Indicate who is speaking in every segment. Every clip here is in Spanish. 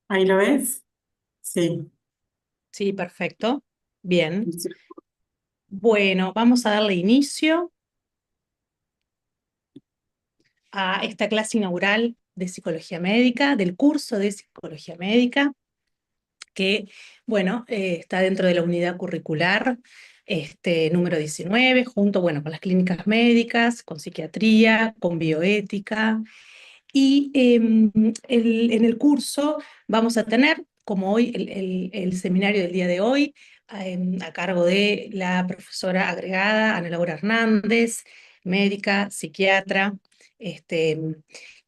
Speaker 1: ¿Ahí lo ves? Sí.
Speaker 2: Sí, perfecto. Bien. Bueno, vamos a darle inicio a esta clase inaugural de psicología médica, del curso de psicología médica, que, bueno, está dentro de la unidad curricular número 19, junto, bueno, con las clínicas médicas, con psiquiatría, con bioética. Y en el curso vamos a tener, como hoy, el seminario del día de hoy, a cargo de la profesora agregada Ana Laura Hernández, médica, psiquiatra, este,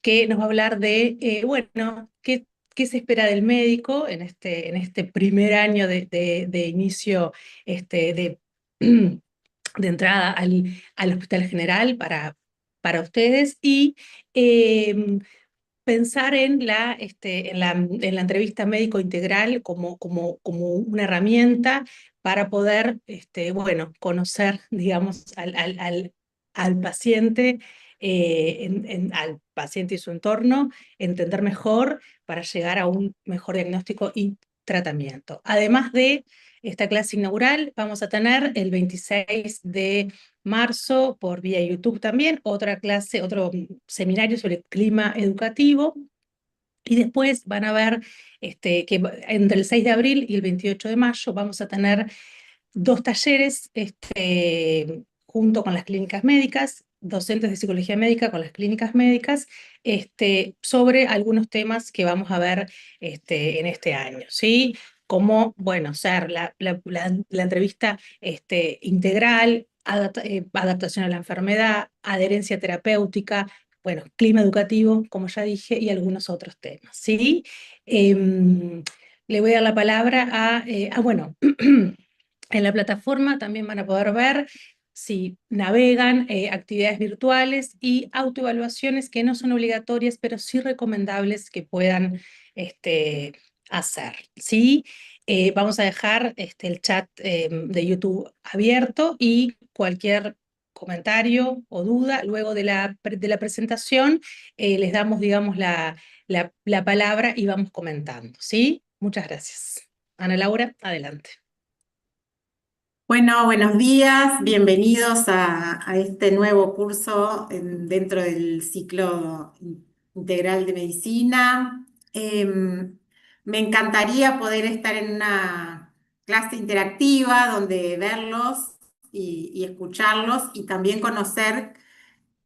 Speaker 2: que nos va a hablar de, bueno, qué se espera del médico en este primer año de inicio, de, de entrada al Hospital General para ustedes y eh, pensar en la entrevista médico integral como una herramienta para poder, bueno, conocer, digamos, al paciente, al paciente y su entorno, entender mejor para llegar a un mejor diagnóstico y tratamiento. Además de esta clase inaugural, vamos a tener el 26 de marzo por vía YouTube también, otra clase, otro seminario sobre clima educativo. Y después van a ver que entre el 6 de abril y el 28 de mayo vamos a tener dos talleres junto con las clínicas médicas, docentes de psicología médica con las clínicas médicas, sobre algunos temas que vamos a ver en este año, ¿sí? Como, bueno, ser la entrevista integral, adaptación a la enfermedad, adherencia terapéutica, bueno, clima educativo, como ya dije, y algunos otros temas, ¿sí? Le voy a dar la palabra bueno, en la plataforma también van a poder ver si navegan actividades virtuales y autoevaluaciones que no son obligatorias, pero sí recomendables que puedan hacer, ¿sí? Vamos a dejar el chat de YouTube abierto y cualquier comentario o duda luego de la presentación les damos, digamos, la palabra y vamos comentando, ¿sí? Muchas gracias. Ana Laura, adelante.
Speaker 1: Bueno, buenos días, bienvenidos a este nuevo curso dentro del ciclo integral de medicina. Me encantaría poder estar en una clase interactiva donde verlos y escucharlos y también conocer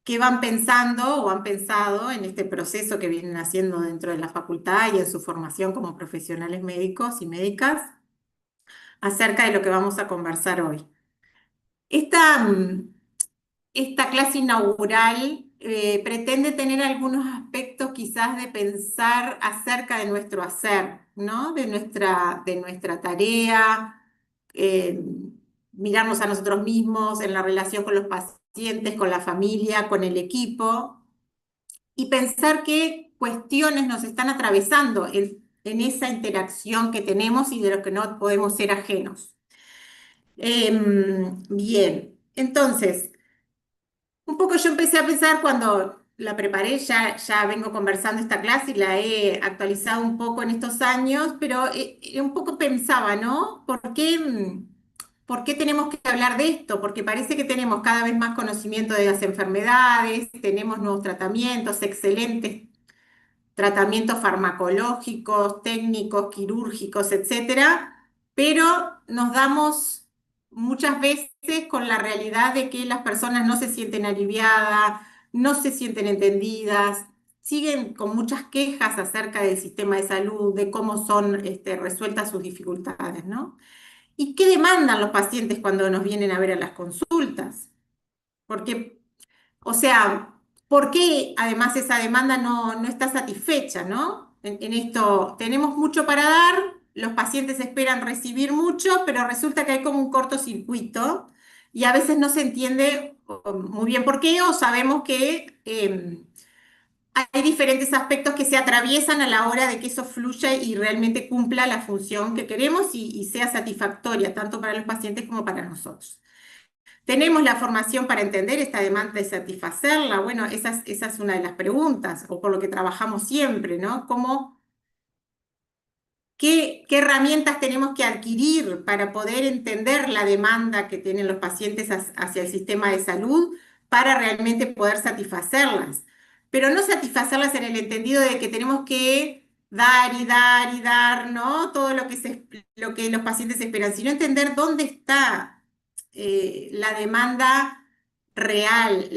Speaker 1: qué van pensando o han pensado en este proceso que vienen haciendo dentro de la facultad y en su formación como profesionales médicos y médicas acerca de lo que vamos a conversar hoy. Esta, esta clase inaugural pretende tener algunos aspectos quizás de pensar acerca de nuestro hacer, ¿no? De nuestra tarea, eh, mirarnos a nosotros mismos en la relación con los pacientes, con la familia, con el equipo, y pensar qué cuestiones nos están atravesando en esa interacción que tenemos y de lo que no podemos ser ajenos. Bien, entonces, un poco yo empecé a pensar cuando la preparé, ya vengo conversando esta clase y la he actualizado un poco en estos años, pero un poco pensaba, ¿no? ¿Por qué tenemos que hablar de esto? Porque parece que tenemos cada vez más conocimiento de las enfermedades, tenemos nuevos tratamientos, excelentes tratamientos farmacológicos, técnicos, quirúrgicos, etcétera, pero nos damos muchas veces con la realidad de que las personas no se sienten aliviadas, no se sienten entendidas, siguen con muchas quejas acerca del sistema de salud, de cómo son resueltas sus dificultades, ¿no? ¿Y qué demandan los pacientes cuando nos vienen a ver a las consultas? Porque o sea, ¿por qué además esa demanda no está satisfecha, ¿no? En esto tenemos mucho para dar, los pacientes esperan recibir mucho, pero resulta que hay como un cortocircuito y a veces no se entiende muy bien por qué o sabemos que hay diferentes aspectos que se atraviesan a la hora de que eso fluya y realmente cumpla la función que queremos y sea satisfactoria tanto para los pacientes como para nosotros. ¿Tenemos la formación para entender esta demanda y satisfacerla? Bueno, esa es una de las preguntas, o por lo que trabajamos siempre, ¿no? ¿Cómo qué herramientas tenemos que adquirir para poder entender la demanda que tienen los pacientes hacia el sistema de salud para realmente poder satisfacerlas. Pero no satisfacerlas en el entendido de que tenemos que dar y dar y dar, ¿no? Todo lo que los pacientes esperan, sino entender dónde está la demanda real,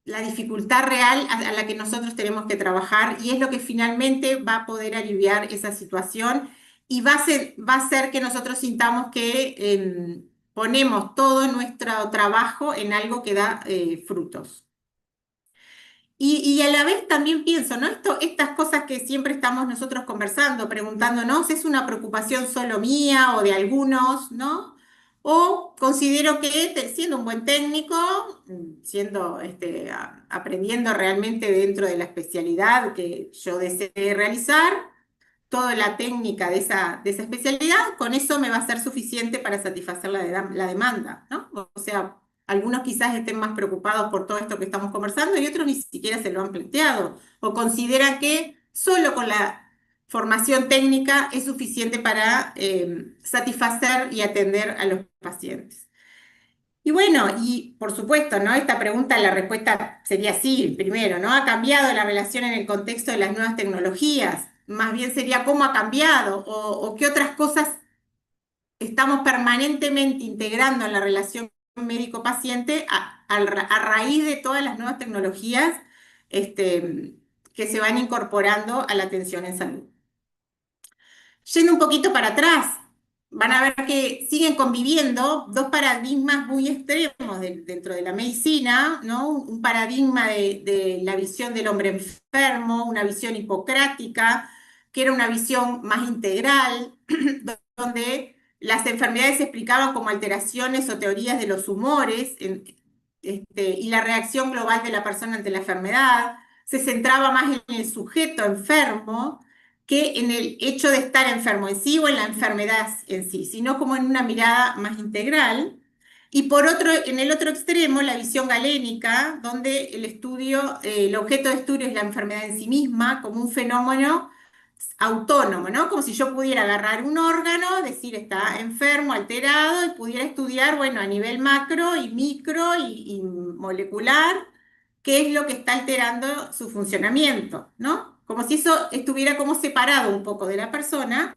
Speaker 1: la dificultad real a la que nosotros tenemos que trabajar y es lo que finalmente va a poder aliviar esa situación y va a ser que nosotros sintamos que ponemos todo nuestro trabajo en algo que da frutos. Y a la vez también pienso, ¿no? Estas cosas que siempre estamos nosotros conversando, preguntándonos, ¿es una preocupación solo mía o de algunos, ¿no? O considero que siendo un buen técnico, siendo, aprendiendo realmente dentro de la especialidad que yo desee realizar, toda la técnica de esa especialidad, con eso me va a ser suficiente para satisfacer la demanda, ¿no? O sea, algunos quizás estén más preocupados por todo esto que estamos conversando y otros ni siquiera se lo han planteado o consideran que solo con la formación técnica es suficiente para satisfacer y atender a los pacientes. Y bueno, y por supuesto, ¿no? Esta pregunta, la respuesta sería sí, primero, ¿no? ¿Ha cambiado la relación en el contexto de las nuevas tecnologías? Más bien sería cómo ha cambiado o qué otras cosas estamos permanentemente integrando en la relación médico-paciente a raíz de todas las nuevas tecnologías que se van incorporando a la atención en salud. Yendo un poquito para atrás, van a ver que siguen conviviendo dos paradigmas muy extremos dentro de la medicina, ¿no? Un paradigma de la visión del hombre enfermo, una visión hipocrática, que era una visión más integral, donde las enfermedades se explicaban como alteraciones o teorías de los humores y la reacción global de la persona ante la enfermedad. Se centraba más en el sujeto enfermo que en el hecho de estar enfermo en sí o en la enfermedad en sí, sino como en una mirada más integral. Y por otro, en el otro extremo, la visión galénica, donde el objeto de estudio es la enfermedad en sí misma, como un fenómeno autónomo, ¿no? Como si yo pudiera agarrar un órgano, decir está enfermo, alterado, y pudiera estudiar, bueno, a nivel macro y micro y molecular, qué es lo que está alterando su funcionamiento, ¿no? Como si eso estuviera como separado un poco de la persona,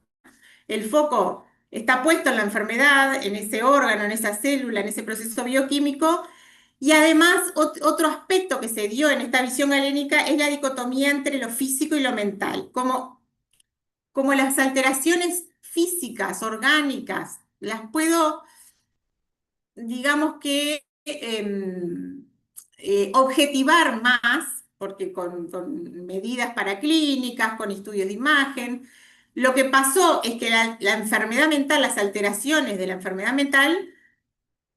Speaker 1: el foco está puesto en la enfermedad, en ese órgano, en esa célula, en ese proceso bioquímico, y además otro aspecto que se dio en esta visión galénica es la dicotomía entre lo físico y lo mental, como las alteraciones físicas, orgánicas, las puedo, digamos que, objetivar más, porque con medidas paraclínicas, con estudios de imagen. Lo que pasó es que la enfermedad mental, las alteraciones de la enfermedad mental,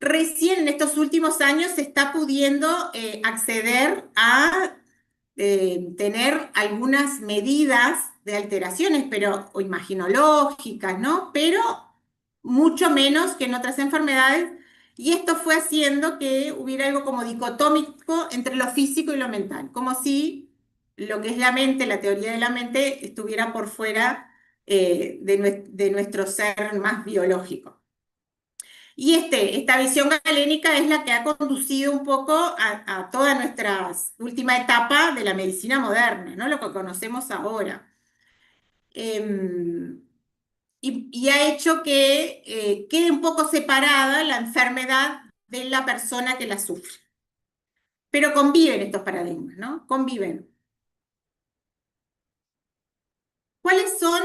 Speaker 1: recién en estos últimos años se está pudiendo acceder a tener algunas medidas de alteraciones, pero, o imaginológicas, ¿no? Pero mucho menos que en otras enfermedades. Y esto fue haciendo que hubiera algo como dicotómico entre lo físico y lo mental, como si lo que es la mente, la teoría de la mente, estuviera por fuera de nuestro ser más biológico. Y esta visión galénica es la que ha conducido un poco a toda nuestra última etapa de la medicina moderna, ¿no? Lo que conocemos ahora. Em, y ha hecho que quede un poco separada la enfermedad de la persona que la sufre. Pero conviven estos paradigmas, ¿no? Conviven. ¿Cuáles son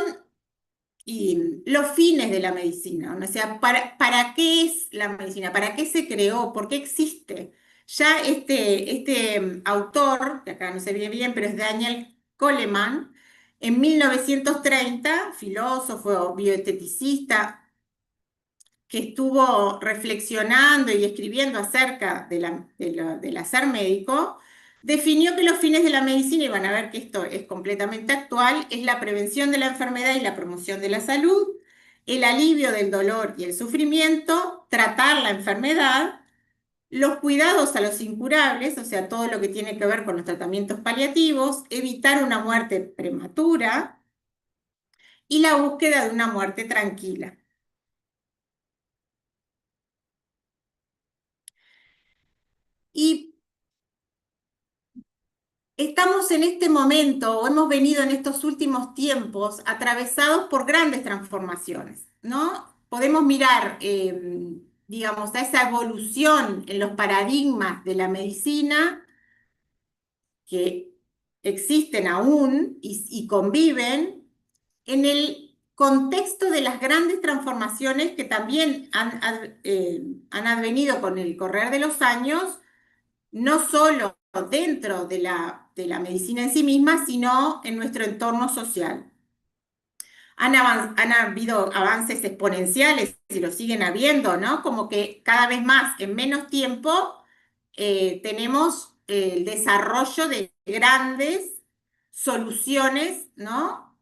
Speaker 1: los fines de la medicina? ¿No? O sea, ¿para qué es la medicina? ¿Para qué se creó? ¿Por qué existe? Ya este autor, que acá no se ve bien, pero es Daniel Goleman, en 1930, filósofo, bioesteticista, que estuvo reflexionando y escribiendo acerca del hacer médico, definió que los fines de la medicina, y van a ver que esto es completamente actual, es la prevención de la enfermedad y la promoción de la salud, el alivio del dolor y el sufrimiento, tratar la enfermedad, los cuidados a los incurables, o sea, todo lo que tiene que ver con los tratamientos paliativos, evitar una muerte prematura, y la búsqueda de una muerte tranquila. Y estamos en este momento, o hemos venido en estos últimos tiempos, atravesados por grandes transformaciones, ¿no? Podemos mirar, digamos, a esa evolución en los paradigmas de la medicina que existen aún y conviven en el contexto de las grandes transformaciones que también han advenido con el correr de los años, no solo dentro de la medicina en sí misma, sino en nuestro entorno social. Han habido avances exponenciales y lo siguen habiendo, ¿no? Como que cada vez más, en menos tiempo, tenemos el desarrollo de grandes soluciones, ¿no?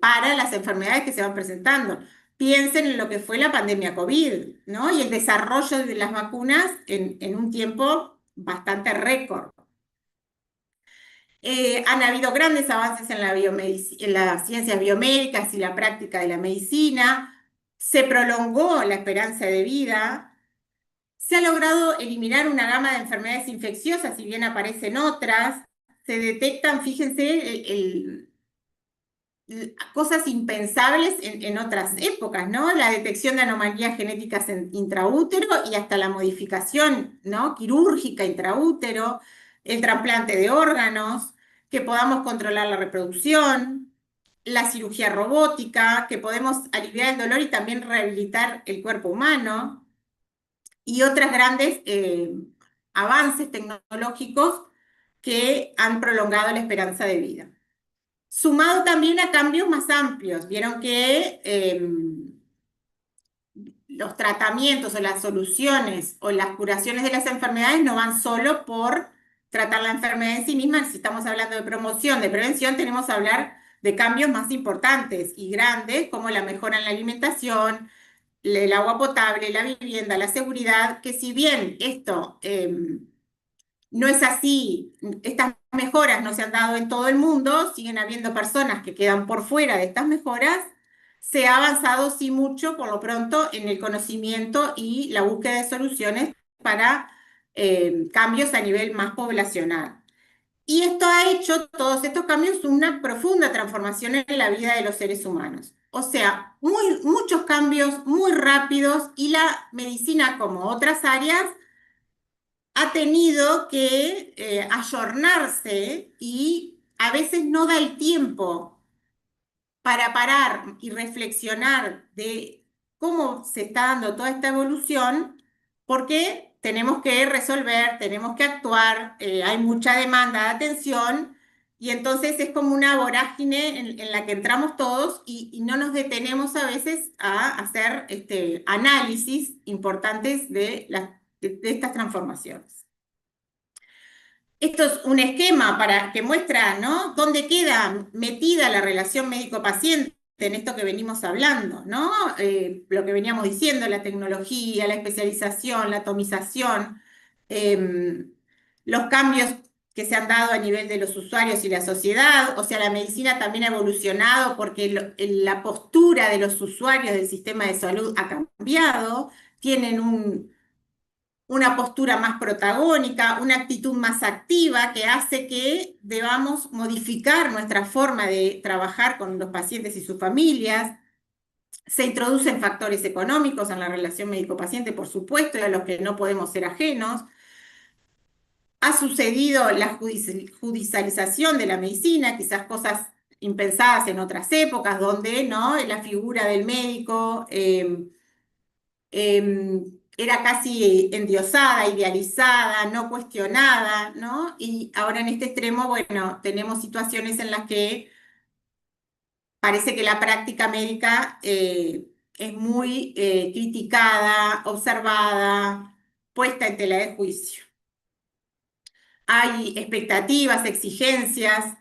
Speaker 1: Para las enfermedades que se van presentando. Piensen en lo que fue la pandemia COVID, ¿no? Y el desarrollo de las vacunas en un tiempo bastante récord. Han habido grandes avances en en las ciencias biomédicas y la práctica de la medicina. Se prolongó la esperanza de vida. Se ha logrado eliminar una gama de enfermedades infecciosas, si bien aparecen otras. Se detectan, fíjense, cosas impensables en otras épocas, ¿no? La detección de anomalías genéticas en intraútero y hasta la modificación, ¿no? Quirúrgica intraútero, el trasplante de órganos, que podamos controlar la reproducción, la cirugía robótica, que podemos aliviar el dolor y también rehabilitar el cuerpo humano, y otras grandes avances tecnológicos que han prolongado la esperanza de vida. Sumado también a cambios más amplios. Vieron que los tratamientos o las soluciones o las curaciones de las enfermedades no van solo por tratar la enfermedad en sí misma. Si estamos hablando de promoción, de prevención, tenemos que hablar de cambios más importantes y grandes, como la mejora en la alimentación, el agua potable, la vivienda, la seguridad, que si bien esto no es así, estas mejoras no se han dado en todo el mundo, siguen habiendo personas que quedan por fuera de estas mejoras. Se ha avanzado sí mucho, por lo pronto, en el conocimiento y la búsqueda de soluciones para cambios a nivel más poblacional. Y esto ha hecho, todos estos cambios, una profunda transformación en la vida de los seres humanos. O sea, muchos cambios muy rápidos, y la medicina, como otras áreas, ha tenido que ayornarse, y a veces no da el tiempo para parar y reflexionar de cómo se está dando toda esta evolución, porque tenemos que resolver, tenemos que actuar, hay mucha demanda de atención, y entonces es como una vorágine en la que entramos todos, y no nos detenemos a veces a hacer análisis importantes de estas transformaciones. Esto es un esquema que muestra, ¿no?, dónde queda metida la relación médico-paciente en esto que venimos hablando, ¿no? Lo que veníamos diciendo, la tecnología, la especialización, la atomización, eh, los cambios que se han dado a nivel de los usuarios y la sociedad. O sea, la medicina también ha evolucionado porque la postura de los usuarios del sistema de salud ha cambiado, tienen una postura más protagónica, una actitud más activa, que hace que debamos modificar nuestra forma de trabajar con los pacientes y sus familias. Se introducen factores económicos en la relación médico-paciente, por supuesto, y a los que no podemos ser ajenos. Ha sucedido la judicialización de la medicina, quizás cosas impensadas en otras épocas, donde, ¿no?, la figura del médico era casi endiosada, idealizada, no cuestionada, ¿no? Y ahora en este extremo, bueno, tenemos situaciones en las que parece que la práctica médica es muy criticada, observada, puesta en tela de juicio. Hay expectativas, exigencias,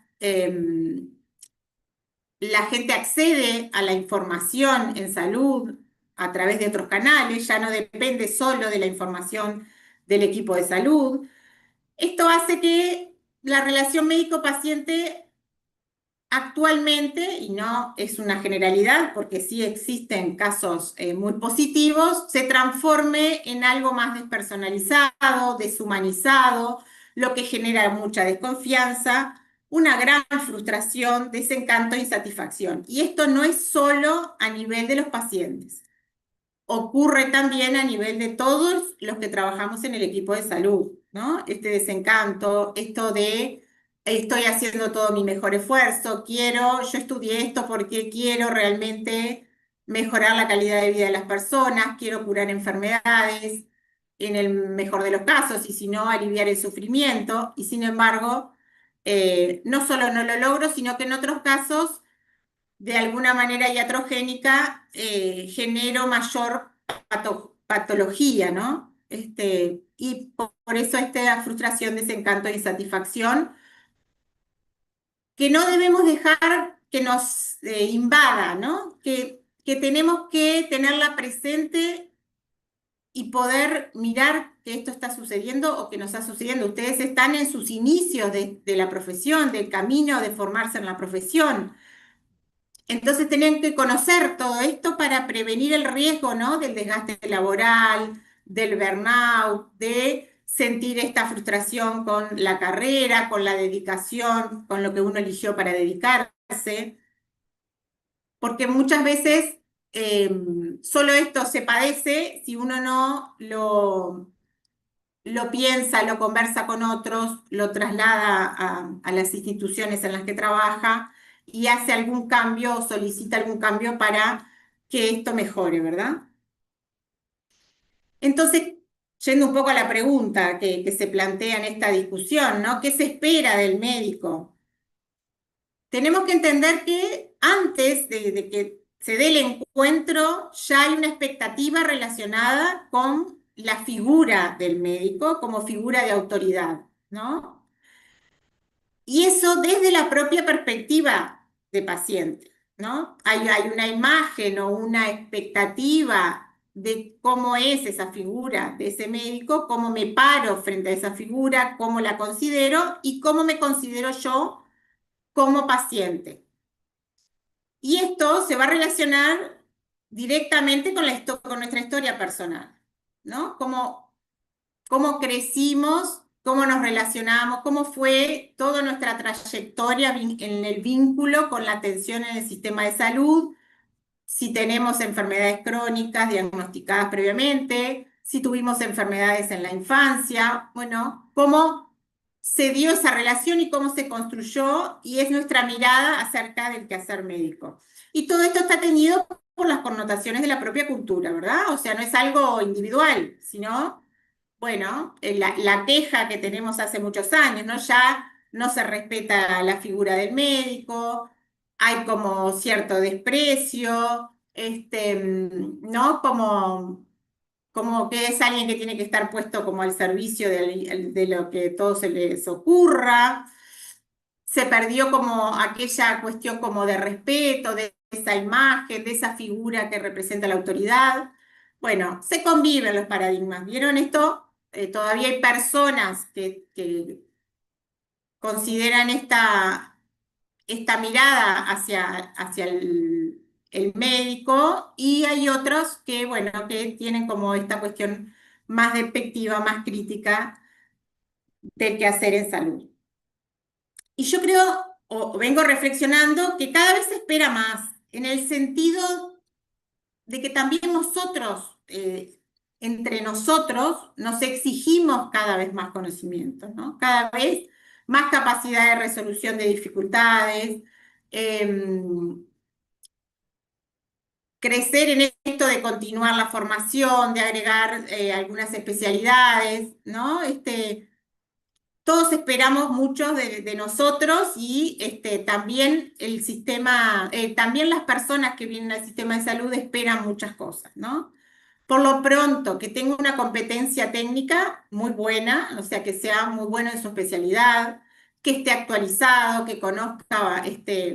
Speaker 1: la gente accede a la información en salud a través de otros canales, ya no depende solo de la información del equipo de salud. Esto hace que la relación médico-paciente actualmente, y no es una generalidad porque sí existen casos muy positivos, se transforme en algo más despersonalizado, deshumanizado, lo que genera mucha desconfianza, una gran frustración, desencanto e insatisfacción. Y esto no es solo a nivel de los pacientes, ocurre también a nivel de todos los que trabajamos en el equipo de salud, ¿no? Este desencanto, esto de estoy haciendo todo mi mejor esfuerzo, yo estudié esto porque quiero realmente mejorar la calidad de vida de las personas, quiero curar enfermedades, en el mejor de los casos, y si no, aliviar el sufrimiento, y sin embargo, no solo no lo logro, sino que en otros casos de alguna manera iatrogénica, genero mayor patología, ¿no? Y por eso esta frustración, desencanto e insatisfacción, que no debemos dejar que nos invada, ¿no? Que tenemos que tenerla presente y poder mirar que esto está sucediendo o que nos está sucediendo. Ustedes están en sus inicios de la profesión, del camino de formarse en la profesión. Entonces tenían que conocer todo esto para prevenir el riesgo, ¿no? Del desgaste laboral, del burnout, de sentir esta frustración con la carrera, con la dedicación, con lo que uno eligió para dedicarse, porque muchas veces eh, solo esto se padece si uno no lo piensa, lo conversa con otros, lo traslada a las instituciones en las que trabaja y hace algún cambio o solicita algún cambio para que esto mejore, ¿verdad? Entonces, yendo un poco a la pregunta que se plantea en esta discusión, ¿no? ¿Qué se espera del médico? Tenemos que entender que antes de que se dé el encuentro, ya hay una expectativa relacionada con la figura del médico como figura de autoridad, ¿no? Y eso desde la propia perspectiva de paciente, ¿no? Hay una imagen o una expectativa de cómo es esa figura de ese médico, cómo me paro frente a esa figura, cómo la considero y cómo me considero yo como paciente. Y esto se va a relacionar directamente con nuestra historia personal, ¿no? Cómo crecimos, cómo nos relacionamos, cómo fue toda nuestra trayectoria en el vínculo con la atención en el sistema de salud, si tenemos enfermedades crónicas diagnosticadas previamente, si tuvimos enfermedades en la infancia, bueno, cómo se dio esa relación y cómo se construyó, y es nuestra mirada acerca del quehacer médico. Y todo esto está teñido por las connotaciones de la propia cultura, ¿verdad? O sea, no es algo individual, sino bueno, la queja que tenemos hace muchos años, ¿no? Ya no se respeta la figura del médico, hay como cierto desprecio, ¿no? Como que es alguien que tiene que estar puesto como al servicio de lo que todo se les ocurra. Se perdió como aquella cuestión como de respeto, de esa imagen, de esa figura que representa la autoridad. Bueno, se conviven los paradigmas. ¿Vieron esto? Todavía hay personas que consideran esta mirada hacia el médico, y hay otros que, bueno, que tienen como esta cuestión más despectiva, más crítica del quehacer en salud. Y yo creo, o vengo reflexionando, que cada vez se espera más, en el sentido de que también nosotros, entre nosotros, nos exigimos cada vez más conocimiento, ¿no? Cada vez más capacidad de resolución de dificultades, crecer en esto de continuar la formación, de agregar algunas especialidades, ¿no? Todos esperamos mucho de nosotros, y también el sistema, también las personas que vienen al sistema de salud esperan muchas cosas, ¿no? Por lo pronto, que tenga una competencia técnica muy buena, o sea, que sea muy bueno en su especialidad, que esté actualizado, que conozca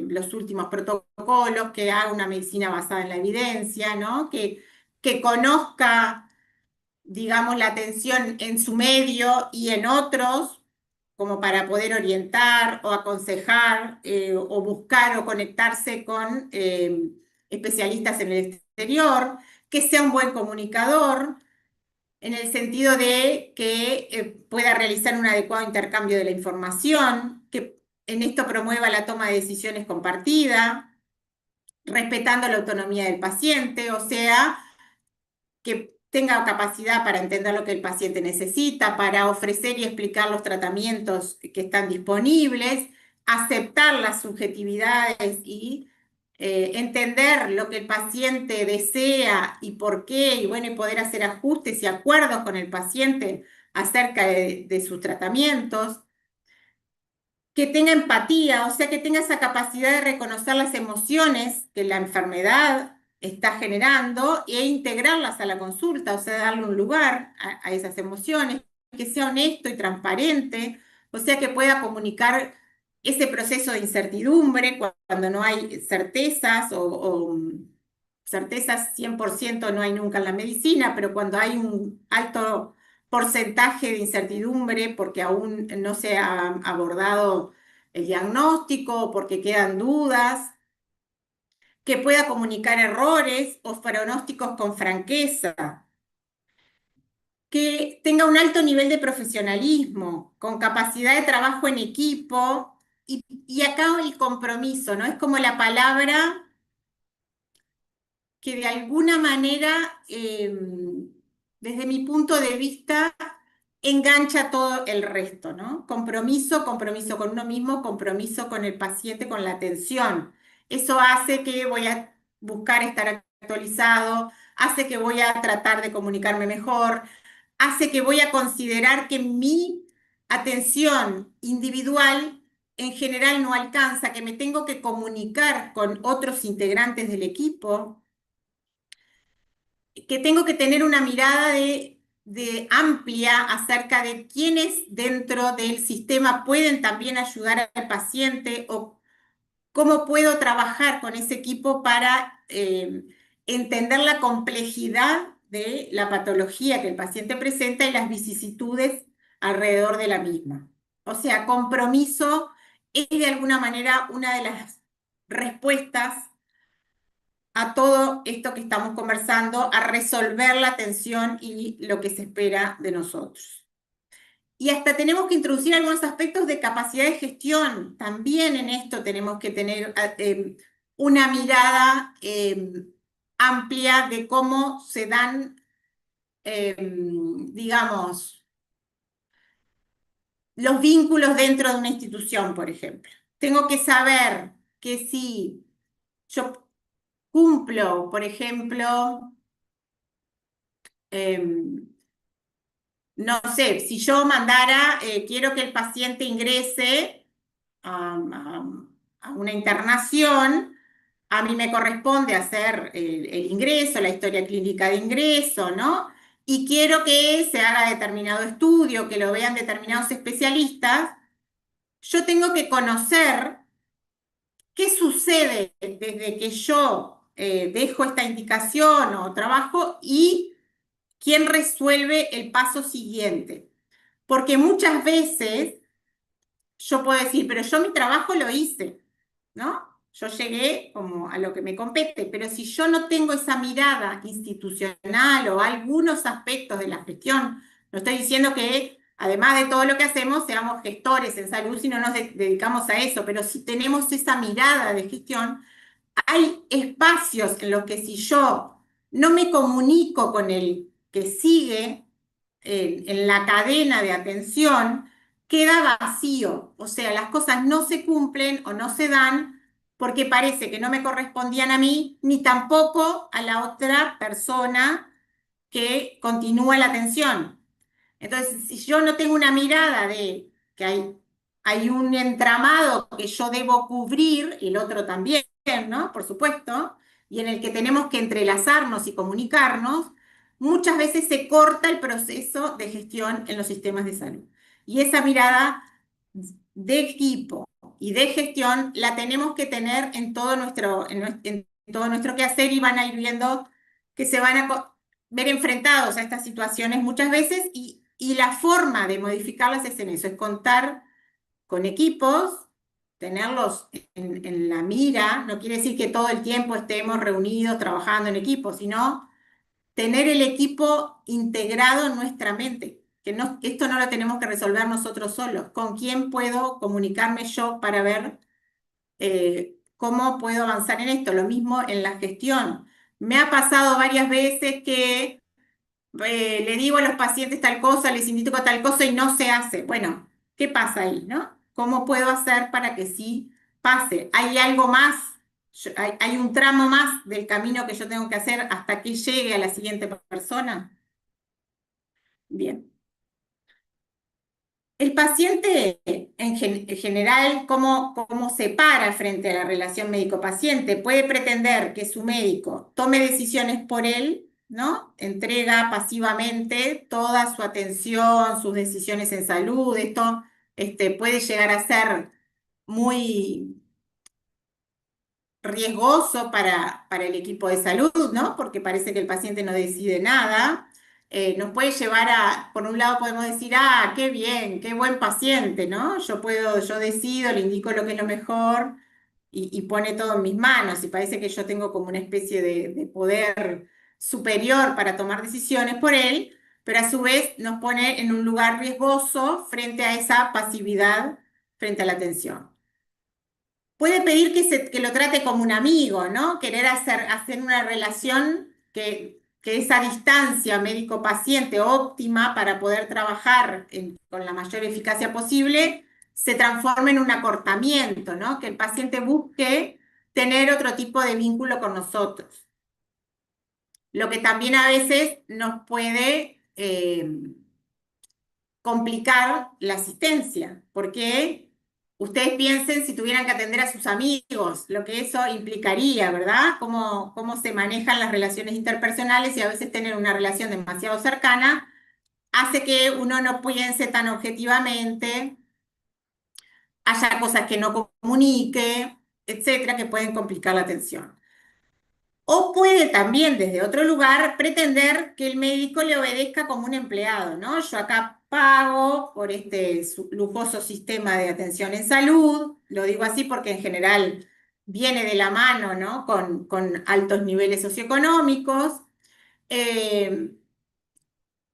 Speaker 1: los últimos protocolos, que haga una medicina basada en la evidencia, ¿no? Que conozca, digamos, la atención en su medio y en otros, como para poder orientar o aconsejar o buscar o conectarse con especialistas en el exterior, que sea un buen comunicador, en el sentido de que pueda realizar un adecuado intercambio de la información, que en esto promueva la toma de decisiones compartida, respetando la autonomía del paciente, o sea, que tenga capacidad para entender lo que el paciente necesita, para ofrecer y explicar los tratamientos que están disponibles, aceptar las subjetividades y entender lo que el paciente desea y por qué, y bueno, y poder hacer ajustes y acuerdos con el paciente acerca de sus tratamientos, que tenga empatía, o sea, que tenga esa capacidad de reconocer las emociones que la enfermedad está generando e integrarlas a la consulta, o sea, darle un lugar a esas emociones, que sea honesto y transparente, o sea, que pueda comunicar ese proceso de incertidumbre cuando no hay certezas o certezas 100% no hay nunca en la medicina, pero cuando hay un alto porcentaje de incertidumbre porque aún no se ha abordado el diagnóstico, porque quedan dudas, que pueda comunicar errores o pronósticos con franqueza, que tenga un alto nivel de profesionalismo, con capacidad de trabajo en equipo y acá el compromiso, ¿no? Es como la palabra que de alguna manera, desde mi punto de vista, engancha todo el resto, ¿no? Compromiso, compromiso con uno mismo, compromiso con el paciente, con la atención. Eso hace que voy a buscar estar actualizado, hace que voy a tratar de comunicarme mejor, hace que voy a considerar que mi atención individual en general no alcanza, que me tengo que comunicar con otros integrantes del equipo, que tengo que tener una mirada de amplia acerca de quiénes dentro del sistema pueden también ayudar al paciente o cómo puedo trabajar con ese equipo para entender la complejidad de la patología que el paciente presenta y las vicisitudes alrededor de la misma. O sea, compromiso es de alguna manera una de las respuestas a todo esto que estamos conversando, a resolver la tensión y lo que se espera de nosotros. Y hasta tenemos que introducir algunos aspectos de capacidad de gestión. También en esto tenemos que tener una mirada amplia de cómo se dan, digamos, los vínculos dentro de una institución, por ejemplo. Tengo que saber que si yo cumplo, por ejemplo, no sé, si yo mandara, quiero que el paciente ingrese a, a una internación, a mí me corresponde hacer el ingreso, la historia clínica de ingreso, ¿no? Y quiero que se haga determinado estudio, que lo vean determinados especialistas, yo tengo que conocer qué sucede desde que yo dejo esta indicación o trabajo y quién resuelve el paso siguiente. Porque muchas veces yo puedo decir, pero yo mi trabajo lo hice, ¿no? Yo llegué como a lo que me compete, pero si yo no tengo esa mirada institucional o algunos aspectos de la gestión, no estoy diciendo que además de todo lo que hacemos seamos gestores en salud si no nos dedicamos a eso, pero si tenemos esa mirada de gestión, hay espacios en los que si yo no me comunico con el que sigue en la cadena de atención, queda vacío. O sea, las cosas no se cumplen o no se dan porque parece que no me correspondían a mí, ni tampoco a la otra persona que continúa la atención. Entonces, si yo no tengo una mirada de que hay un entramado que yo debo cubrir, y el otro también, ¿no? Por supuesto, y en el que tenemos que entrelazarnos y comunicarnos, muchas veces se corta el proceso de gestión en los sistemas de salud. Y esa mirada de equipo y de gestión la tenemos que tener en todo en todo nuestro quehacer y van a ir viendo que se van a ver enfrentados a estas situaciones muchas veces y la forma de modificarlas es en eso, es contar con equipos, tenerlos en la mira, no quiere decir que todo el tiempo estemos reunidos trabajando en equipo, sino tener el equipo integrado en nuestra mente, que esto no lo tenemos que resolver nosotros solos. ¿Con quién puedo comunicarme yo para ver cómo puedo avanzar en esto? Lo mismo en la gestión. Me ha pasado varias veces que le digo a los pacientes tal cosa, les indico tal cosa y no se hace. Bueno, ¿qué pasa ahí, no? ¿Cómo puedo hacer para que sí pase? ¿Hay algo más? ¿Hay un tramo más del camino que yo tengo que hacer hasta que llegue a la siguiente persona? Bien. El paciente en general, ¿cómo se para frente a la relación médico-paciente? Puede pretender que su médico tome decisiones por él, ¿no? Entrega pasivamente toda su atención, sus decisiones en salud. Esto puede llegar a ser muy riesgoso para el equipo de salud, ¿no? Porque parece que el paciente no decide nada. Nos puede llevar por un lado podemos decir, ah, qué bien, qué buen paciente, ¿no? Yo decido, le indico lo que es lo mejor y pone todo en mis manos y parece que yo tengo como una especie de poder superior para tomar decisiones por él, pero a su vez nos pone en un lugar riesgoso frente a esa pasividad frente a la atención. Puede pedir que lo trate como un amigo, ¿no? Querer hacer una relación que esa distancia médico-paciente óptima para poder trabajar con la mayor eficacia posible se transforme en un acortamiento, ¿no? Que el paciente busque tener otro tipo de vínculo con nosotros. Lo que también a veces nos puede complicar la asistencia, porque ustedes piensen si tuvieran que atender a sus amigos, lo que eso implicaría, ¿verdad? Cómo se manejan las relaciones interpersonales y a veces tener una relación demasiado cercana hace que uno no piense tan objetivamente, haya cosas que no comunique, etcétera, que pueden complicar la atención. O puede también desde otro lugar pretender que el médico le obedezca como un empleado, ¿no? Yo acá pago por este lujoso sistema de atención en salud, lo digo así porque en general viene de la mano, ¿no? Con altos niveles socioeconómicos. eh,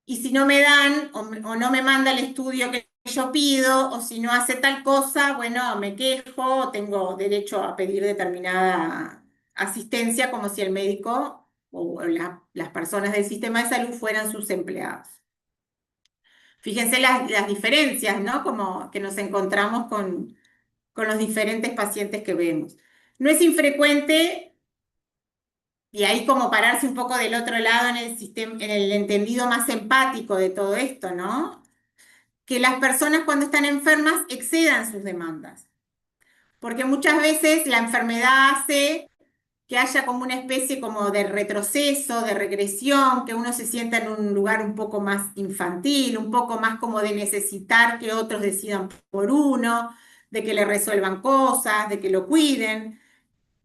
Speaker 1: y si no me dan o no me manda el estudio que yo pido, o si no hace tal cosa, bueno, me quejo, tengo derecho a pedir determinada asistencia como si el médico o las personas del sistema de salud fueran sus empleados. Fíjense las diferencias, ¿no? Como que nos encontramos con los diferentes pacientes que vemos. No es infrecuente, y ahí como pararse un poco del otro lado en el sistema, en el entendido más empático de todo esto, ¿no? Que las personas cuando están enfermas excedan sus demandas, porque muchas veces la enfermedad hace que haya como una especie como de retroceso, de regresión, que uno se sienta en un lugar un poco más infantil, un poco más como de necesitar que otros decidan por uno, de que le resuelvan cosas, de que lo cuiden.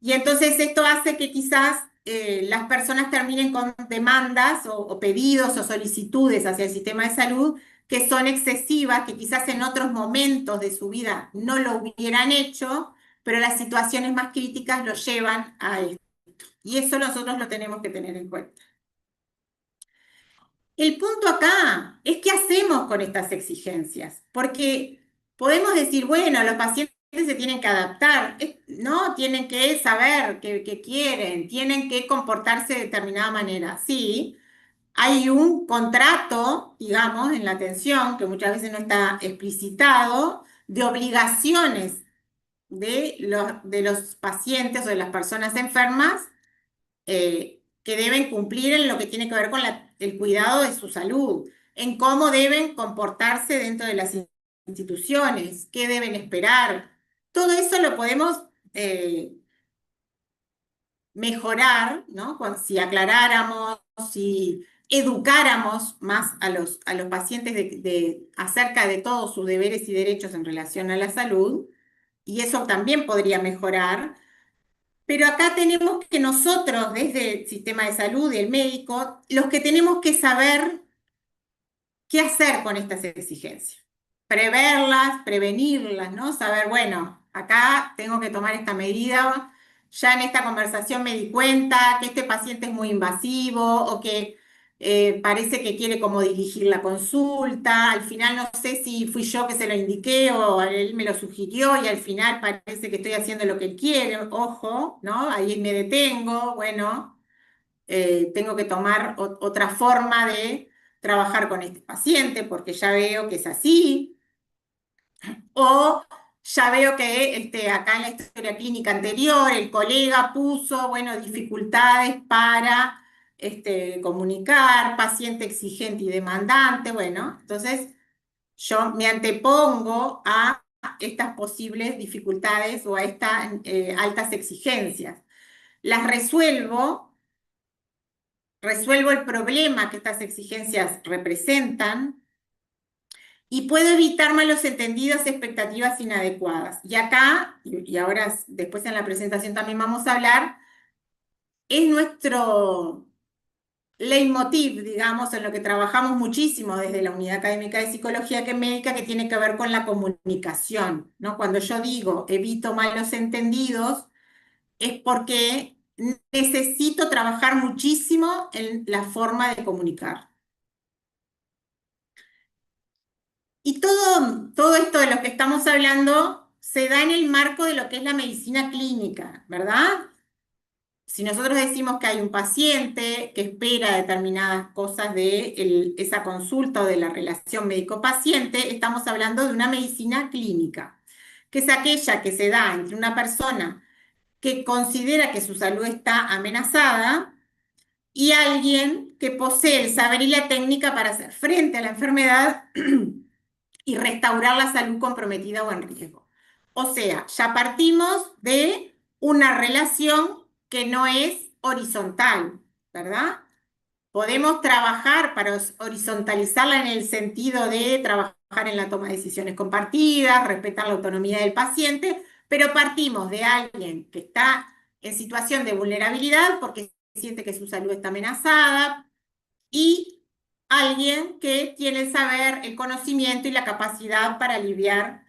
Speaker 1: Y entonces esto hace que quizás las personas terminen con demandas o pedidos o solicitudes hacia el sistema de salud que son excesivas, que quizás en otros momentos de su vida no lo hubieran hecho, pero las situaciones más críticas lo llevan a esto. Y eso nosotros lo tenemos que tener en cuenta. El punto acá es qué hacemos con estas exigencias, porque podemos decir, bueno, los pacientes se tienen que adaptar, ¿no? Tienen que saber qué quieren, tienen que comportarse de determinada manera. Sí, hay un contrato, digamos, en la atención, que muchas veces no está explicitado, de obligaciones de los pacientes o de las personas enfermas que deben cumplir en lo que tiene que ver con el cuidado de su salud, en cómo deben comportarse dentro de las instituciones, qué deben esperar. Todo eso lo podemos mejorar, ¿no? Si aclaráramos, si educáramos más a los pacientes acerca de todos sus deberes y derechos en relación a la salud, y eso también podría mejorar. Pero acá tenemos que nosotros, desde el sistema de salud y el médico, los que tenemos que saber qué hacer con estas exigencias. preverlas, prevenirlas, ¿no? Saber, bueno, acá tengo que tomar esta medida. Ya en esta conversación me di cuenta que este paciente es muy invasivo o que parece que quiere como dirigir la consulta. Al final no sé si fui yo que se lo indiqué o él me lo sugirió y al final parece que estoy haciendo lo que él quiere. Ojo, ¿no? Ahí me detengo. Bueno, tengo que tomar otra forma de trabajar con este paciente porque ya veo que es así. O ya veo que acá en la historia clínica anterior el colega puso, bueno, dificultades para comunicar, paciente exigente y demandante, bueno, entonces yo me antepongo a estas posibles dificultades o a estas altas exigencias. Las resuelvo el problema que estas exigencias representan y puedo evitar malos entendidos y expectativas inadecuadas. Y acá, y ahora después en la presentación también vamos a hablar, es nuestro leitmotiv, digamos, en lo que trabajamos muchísimo desde la Unidad Académica de Psicología que Médica, que tiene que ver con la comunicación, ¿no? Cuando yo digo evito malos entendidos, es porque necesito trabajar muchísimo en la forma de comunicar. Y todo esto de lo que estamos hablando se da en el marco de lo que es la medicina clínica, ¿verdad? Si nosotros decimos que hay un paciente que espera determinadas cosas de esa consulta o de la relación médico-paciente, estamos hablando de una medicina clínica, que es aquella que se da entre una persona que considera que su salud está amenazada y alguien que posee el saber y la técnica para hacer frente a la enfermedad y restaurar la salud comprometida o en riesgo. O sea, ya partimos de una relación que no es horizontal, ¿verdad? Podemos trabajar para horizontalizarla en el sentido de trabajar en la toma de decisiones compartidas, respetar la autonomía del paciente, pero partimos de alguien que está en situación de vulnerabilidad porque siente que su salud está amenazada, y alguien que tiene el saber, el conocimiento y la capacidad para aliviar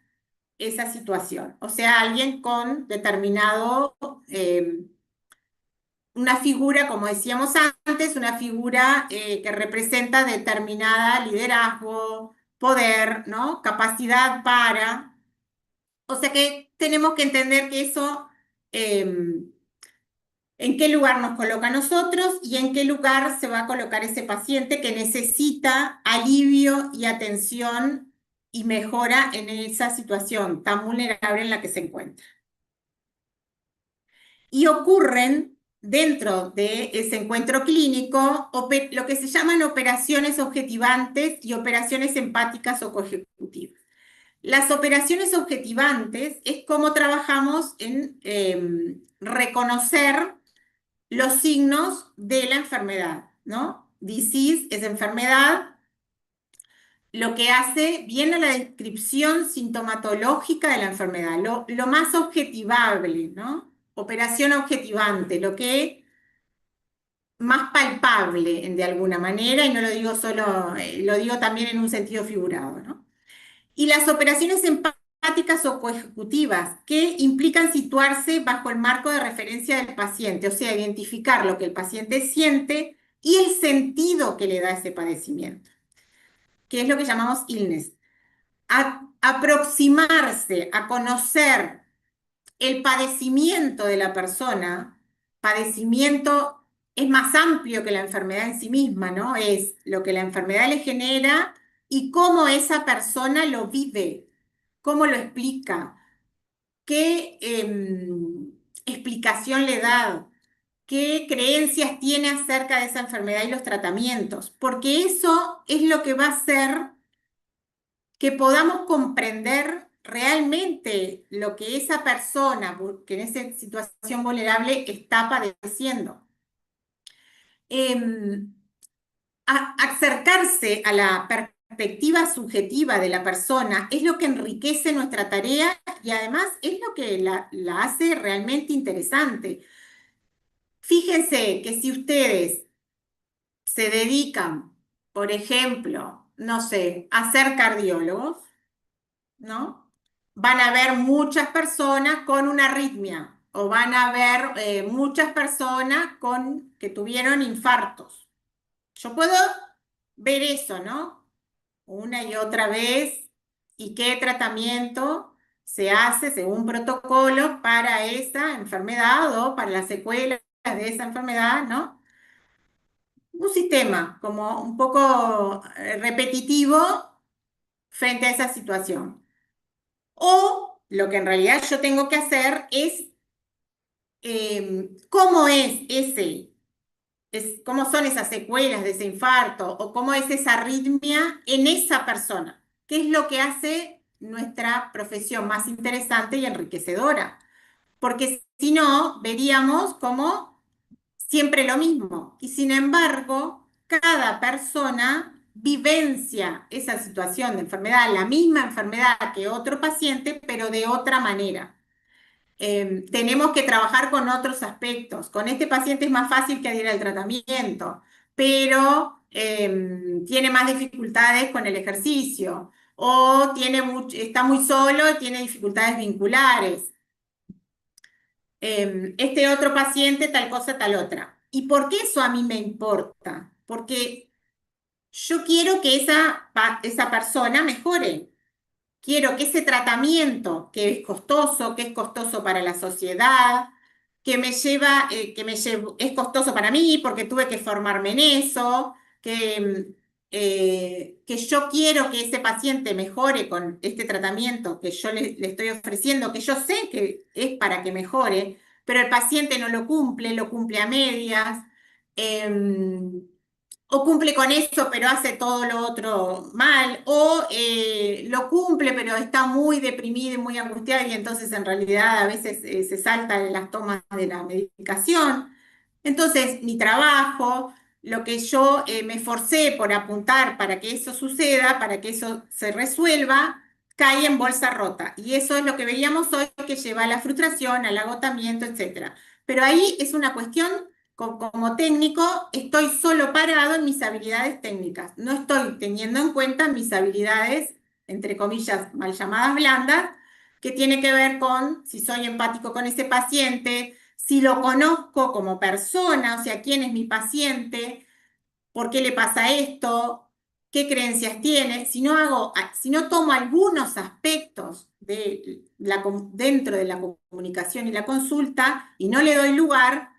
Speaker 1: esa situación. O sea, alguien con determinado, una figura, como decíamos antes, una figura que representa determinada liderazgo, poder, ¿no? Capacidad para. O sea que tenemos que entender que eso en qué lugar nos coloca a nosotros y en qué lugar se va a colocar ese paciente que necesita alivio y atención y mejora en esa situación tan vulnerable en la que se encuentra. Y ocurren dentro de ese encuentro clínico lo que se llaman operaciones objetivantes y operaciones empáticas o coejecutivas. Las operaciones objetivantes es cómo trabajamos en reconocer los signos de la enfermedad, ¿no? Disease es enfermedad, lo que hace viene a la descripción sintomatológica de la enfermedad, lo más objetivable, ¿no? Operación objetivante, lo que más palpable de alguna manera, y no lo digo solo, lo digo también en un sentido figurado, ¿no? Y las operaciones empáticas o coejecutivas, que implican situarse bajo el marco de referencia del paciente, o sea, identificar lo que el paciente siente y el sentido que le da ese padecimiento, que es lo que llamamos illness. Aproximarse a conocer el padecimiento de la persona, padecimiento es más amplio que la enfermedad en sí misma, ¿no? Es lo que la enfermedad le genera y cómo esa persona lo vive, cómo lo explica, qué explicación le da, qué creencias tiene acerca de esa enfermedad y los tratamientos, porque eso es lo que va a hacer que podamos comprender realmente lo que esa persona que en esa situación vulnerable está padeciendo. Em, Acercarse a la perspectiva subjetiva de la persona es lo que enriquece nuestra tarea y además es lo que la hace realmente interesante. Fíjense que si ustedes se dedican, por ejemplo, no sé, a ser cardiólogos, ¿no? Van a haber muchas personas con una arritmia o van a haber muchas personas que tuvieron infartos. Yo puedo ver eso, ¿no? Una y otra vez y qué tratamiento se hace según protocolo para esa enfermedad o para las secuelas de esa enfermedad, ¿no? Un sistema como un poco repetitivo frente a esa situación. O lo que en realidad yo tengo que hacer es cómo es cómo son esas secuelas de ese infarto o cómo es esa arritmia en esa persona. ¿Qué es lo que hace nuestra profesión más interesante y enriquecedora? Porque si no, veríamos como siempre lo mismo. Y sin embargo, cada persona vivencia esa situación de enfermedad, la misma enfermedad que otro paciente, pero de otra manera. Tenemos que trabajar con otros aspectos. Con este paciente es más fácil que adhiera al tratamiento, pero tiene más dificultades con el ejercicio o está muy solo y tiene dificultades vinculares. Este otro paciente, tal cosa, tal otra. ¿Y por qué eso a mí me importa? Porque yo quiero que esa persona mejore. Quiero que ese tratamiento que es costoso para la sociedad, es costoso para mí porque tuve que formarme en eso, que yo quiero que ese paciente mejore con este tratamiento que yo le estoy ofreciendo, que yo sé que es para que mejore, pero el paciente no lo cumple a medias. em, o cumple con eso, pero hace todo lo otro mal, o lo cumple, pero está muy deprimido y muy angustiado, y entonces en realidad a veces se salta en las tomas de la medicación. Entonces, mi trabajo, lo que yo me esforcé por apuntar para que eso suceda, para que eso se resuelva, cae en bolsa rota. Y eso es lo que veíamos hoy, que lleva a la frustración, al agotamiento, etcétera. Pero ahí es una cuestión como técnico, estoy solo parado en mis habilidades técnicas. No estoy teniendo en cuenta mis habilidades, entre comillas, mal llamadas blandas, que tiene que ver con si soy empático con ese paciente, si lo conozco como persona, o sea, quién es mi paciente, por qué le pasa esto, qué creencias tiene. Si no tomo algunos aspectos dentro de la comunicación y la consulta y no le doy lugar,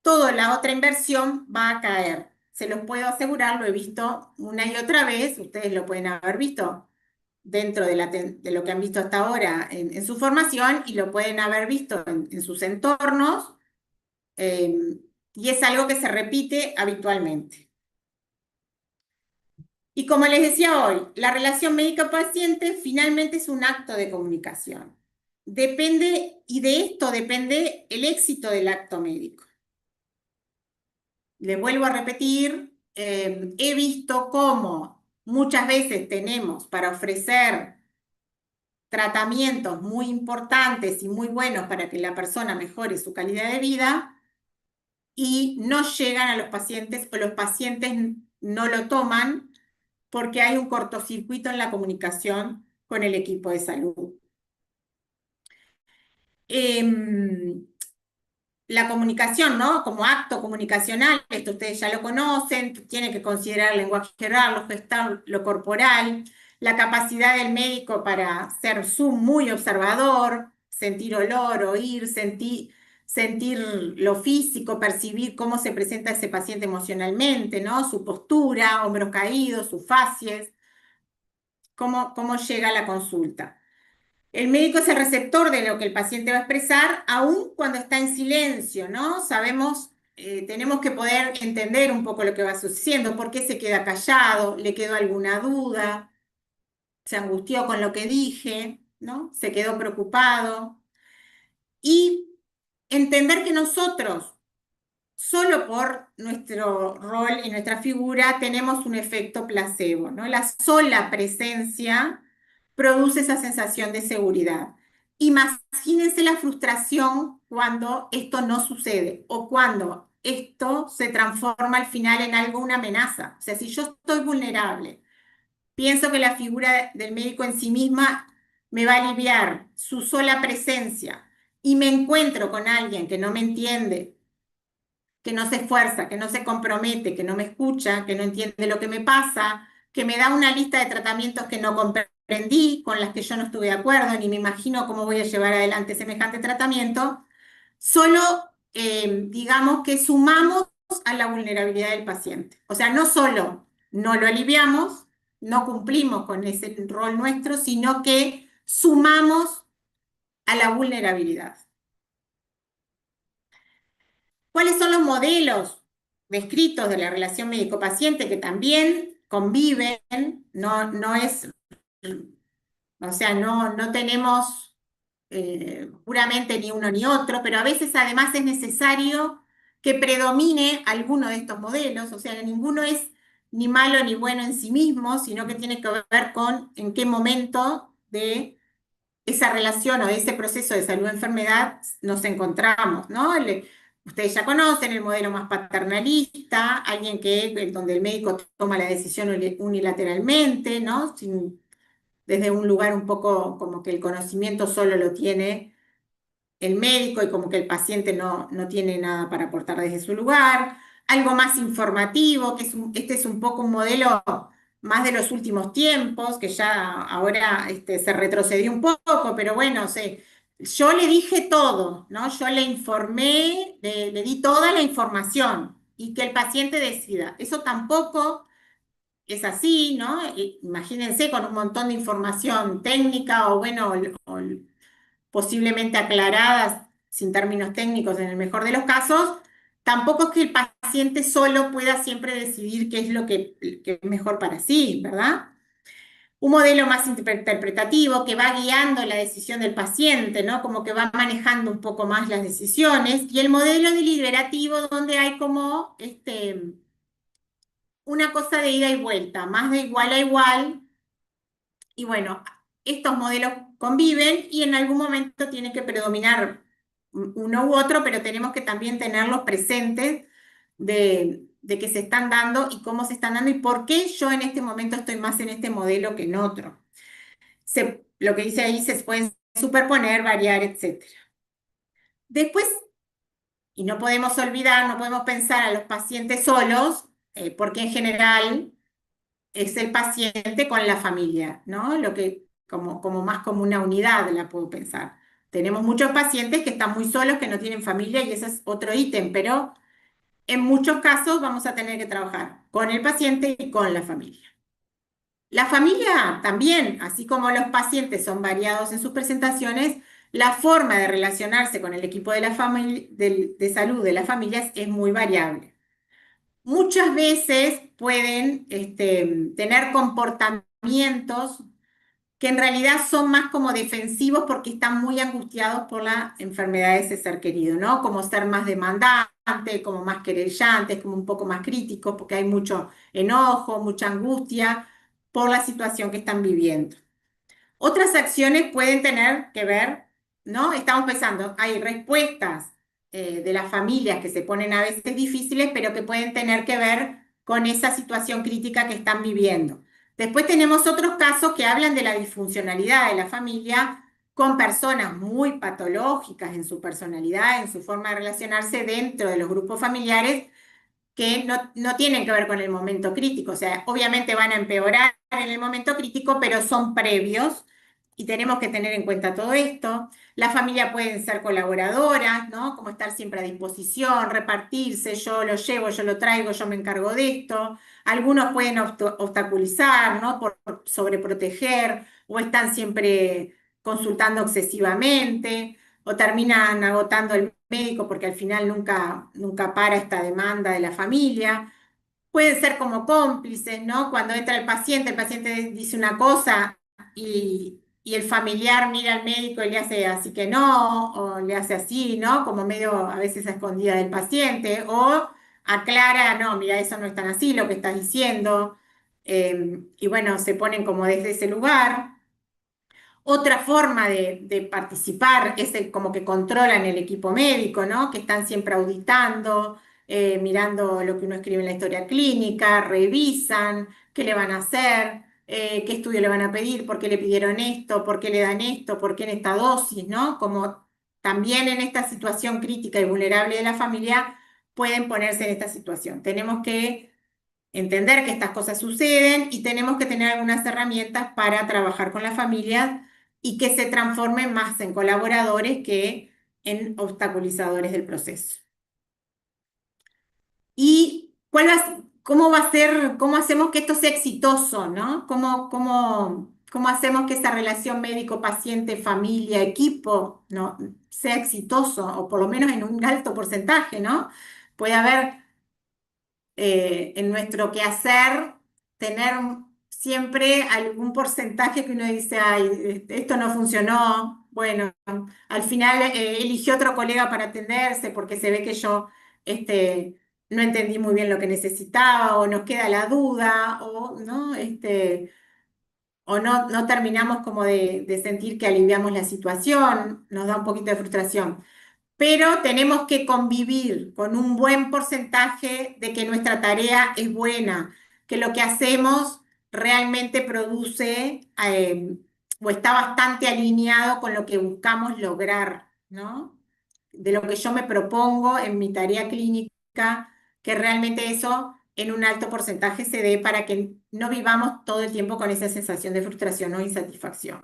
Speaker 1: toda la otra inversión va a caer. Se los puedo asegurar, lo he visto una y otra vez, ustedes lo pueden haber visto dentro de lo que han visto hasta ahora en su formación y lo pueden haber visto en sus entornos, eh, y es algo que se repite habitualmente. Y como les decía hoy, la relación médico-paciente finalmente es un acto de comunicación. Y de esto depende el éxito del acto médico. Le vuelvo a repetir, he visto cómo muchas veces tenemos para ofrecer tratamientos muy importantes y muy buenos para que la persona mejore su calidad de vida y no llegan a los pacientes o los pacientes no lo toman porque hay un cortocircuito en la comunicación con el equipo de salud. Em, la comunicación, ¿no? Como acto comunicacional, esto ustedes ya lo conocen, tiene que considerar el lenguaje gestual, lo gestal, lo corporal, la capacidad del médico para ser muy observador, sentir olor, oír, sentir lo físico, percibir cómo se presenta ese paciente emocionalmente, ¿no? Su postura, hombros caídos, sus facies, cómo llega a la consulta. El médico es el receptor de lo que el paciente va a expresar, aun cuando está en silencio, ¿no? Tenemos que poder entender un poco lo que va sucediendo, por qué se queda callado, le quedó alguna duda, se angustió con lo que dije, ¿no? Se quedó preocupado. Y entender que nosotros, solo por nuestro rol y nuestra figura, tenemos un efecto placebo, ¿no? La sola presencia produce esa sensación de seguridad. Imagínense la frustración cuando esto no sucede o cuando esto se transforma al final en algo, una amenaza. O sea, si yo estoy vulnerable, pienso que la figura del médico en sí misma me va a aliviar su sola presencia y me encuentro con alguien que no me entiende, que no se esfuerza, que no se compromete, que no me escucha, que no entiende lo que me pasa, que me da una lista de tratamientos que no comprendí, con las que yo no estuve de acuerdo, ni me imagino cómo voy a llevar adelante semejante tratamiento, solo digamos que sumamos a la vulnerabilidad del paciente. O sea, no solo no lo aliviamos, no cumplimos con ese rol nuestro, sino que sumamos a la vulnerabilidad. ¿Cuáles son los modelos descritos de la relación médico-paciente que también conviven? No es, o sea, no tenemos puramente ni uno ni otro, pero a veces además es necesario que predomine alguno de estos modelos, o sea, ninguno es ni malo ni bueno en sí mismo, sino que tiene que ver con en qué momento de esa relación o ese proceso de salud-enfermedad nos encontramos, ¿no? Ustedes ya conocen el modelo más paternalista, alguien donde el médico toma la decisión unilateralmente, ¿no? Desde un lugar un poco como que el conocimiento solo lo tiene el médico y como que el paciente no tiene nada para aportar desde su lugar. Algo más informativo, este es un poco un modelo más de los últimos tiempos, que ya ahora se retrocedió un poco, pero bueno, yo le dije todo, ¿no? Yo le informé, le di toda la información y que el paciente decida. Eso tampoco es así, ¿no? Imagínense con un montón de información técnica o bueno, o posiblemente aclaradas sin términos técnicos en el mejor de los casos, tampoco es que el paciente solo pueda siempre decidir qué es lo que es mejor para sí, ¿verdad? Un modelo más interpretativo que va guiando la decisión del paciente, ¿no? Como que va manejando un poco más las decisiones, y el modelo deliberativo donde hay como una cosa de ida y vuelta, más de igual a igual, y bueno, estos modelos conviven y en algún momento tiene que predominar uno u otro, pero tenemos que también tenerlos presentes de que se están dando y cómo se están dando y por qué yo en este momento estoy más en este modelo que en otro. Lo que dice ahí se pueden superponer, variar, etcétera. Después, y no podemos olvidar, no podemos pensar a los pacientes solos, porque en general es el paciente con la familia, ¿no? Lo que como más como una unidad la puedo pensar. Tenemos muchos pacientes que están muy solos, que no tienen familia y ese es otro ítem, pero en muchos casos vamos a tener que trabajar con el paciente y con la familia. La familia también, así como los pacientes son variados en sus presentaciones, la forma de relacionarse con el equipo de la de salud de las familias es muy variable. Muchas veces pueden tener comportamientos que en realidad son más como defensivos porque están muy angustiados por la enfermedad de ese ser querido, ¿no? Como ser más demandante, como más querellantes, como un poco más críticos, porque hay mucho enojo, mucha angustia por la situación que están viviendo. Otras acciones pueden tener que ver, ¿no? Estamos pensando, hay respuestas de las familias que se ponen a veces difíciles, pero que pueden tener que ver con esa situación crítica que están viviendo. Después tenemos otros casos que hablan de la disfuncionalidad de la familia con personas muy patológicas en su personalidad, en su forma de relacionarse dentro de los grupos familiares que no tienen que ver con el momento crítico, o sea, obviamente van a empeorar en el momento crítico, pero son previos y tenemos que tener en cuenta todo esto. La familia pueden ser colaboradoras, ¿no? Como estar siempre a disposición, repartirse, yo lo llevo, yo lo traigo, yo me encargo de esto. Algunos pueden obstaculizar, ¿no? Por sobreproteger o están siempre consultando excesivamente o terminan agotando el médico porque al final nunca para esta demanda de la familia. Pueden ser como cómplices, ¿no? Cuando entra el paciente dice una cosa y el familiar mira al médico y le hace así que no, o le hace así, ¿no? Como medio a veces a escondida del paciente, o aclara, no, mira, eso no es tan así lo que estás diciendo. Y bueno, se ponen como desde ese lugar. Otra forma de participar es como que controlan el equipo médico, ¿no? Que están siempre auditando, mirando lo que uno escribe en la historia clínica, revisan qué le van a hacer. qué estudio le van a pedir, por qué le pidieron esto, por qué le dan esto, por qué en esta dosis, ¿no? Como también en esta situación crítica y vulnerable de la familia pueden ponerse en esta situación. Tenemos que entender que estas cosas suceden y tenemos que tener algunas herramientas para trabajar con las familias y que se transformen más en colaboradores que en obstaculizadores del proceso. ¿Y cómo va a ser, cómo hacemos que esto sea exitoso, ¿no? ¿Cómo hacemos que esa relación médico-paciente, familia, equipo, ¿no? sea exitoso, o por lo menos en un alto porcentaje, ¿no? Puede haber en nuestro quehacer tener siempre algún porcentaje que uno dice, ay, esto no funcionó, bueno, al final eligió otro colega para atenderse porque se ve que yo no entendí muy bien lo que necesitaba o nos queda la duda o no, o no terminamos como de sentir que aliviamos la situación, nos da un poquito de frustración, pero tenemos que convivir con un buen porcentaje de que nuestra tarea es buena, que lo que hacemos realmente produce o está bastante alineado con lo que buscamos lograr, ¿no? De lo que yo me propongo en mi tarea clínica, que realmente eso en un alto porcentaje se dé para que no vivamos todo el tiempo con esa sensación de frustración o insatisfacción.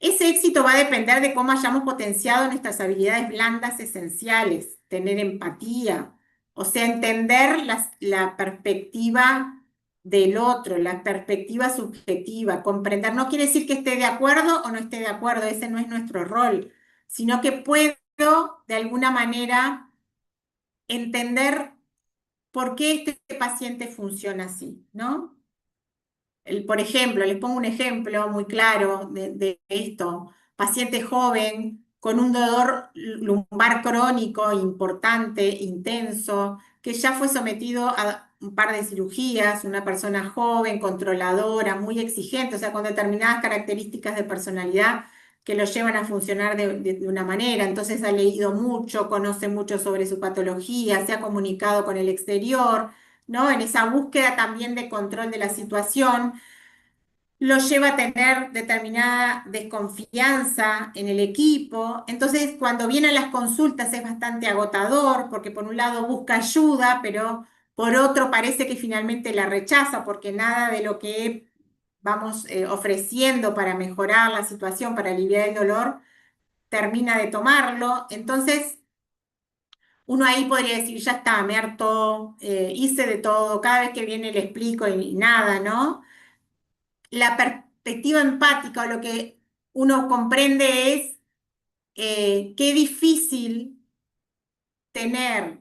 Speaker 1: Ese éxito va a depender de cómo hayamos potenciado nuestras habilidades blandas esenciales, tener empatía, o sea, entender la perspectiva del otro, la perspectiva subjetiva, comprender. No quiere decir que esté de acuerdo o no esté de acuerdo, ese no es nuestro rol, sino que puedo de alguna manera entender por qué este paciente funciona así, ¿no? Por ejemplo, les pongo un ejemplo muy claro de esto. Paciente joven con un dolor lumbar crónico importante, intenso, que ya fue sometido a un par de cirugías, una persona joven, controladora, muy exigente, o sea, con determinadas características de personalidad que lo llevan a funcionar de una manera. Entonces ha leído mucho, conoce mucho sobre su patología, se ha comunicado con el exterior, ¿no? En esa búsqueda también de control de la situación lo lleva a tener determinada desconfianza en el equipo. Entonces, cuando vienen las consultas es bastante agotador porque por un lado busca ayuda, pero por otro parece que finalmente la rechaza porque nada de lo que vamos ofreciendo para mejorar la situación, para aliviar el dolor, termina de tomarlo. Entonces, uno ahí podría decir, ya está, me harto, hice de todo, cada vez que viene le explico y nada, ¿no? La perspectiva empática o lo que uno comprende es qué difícil tener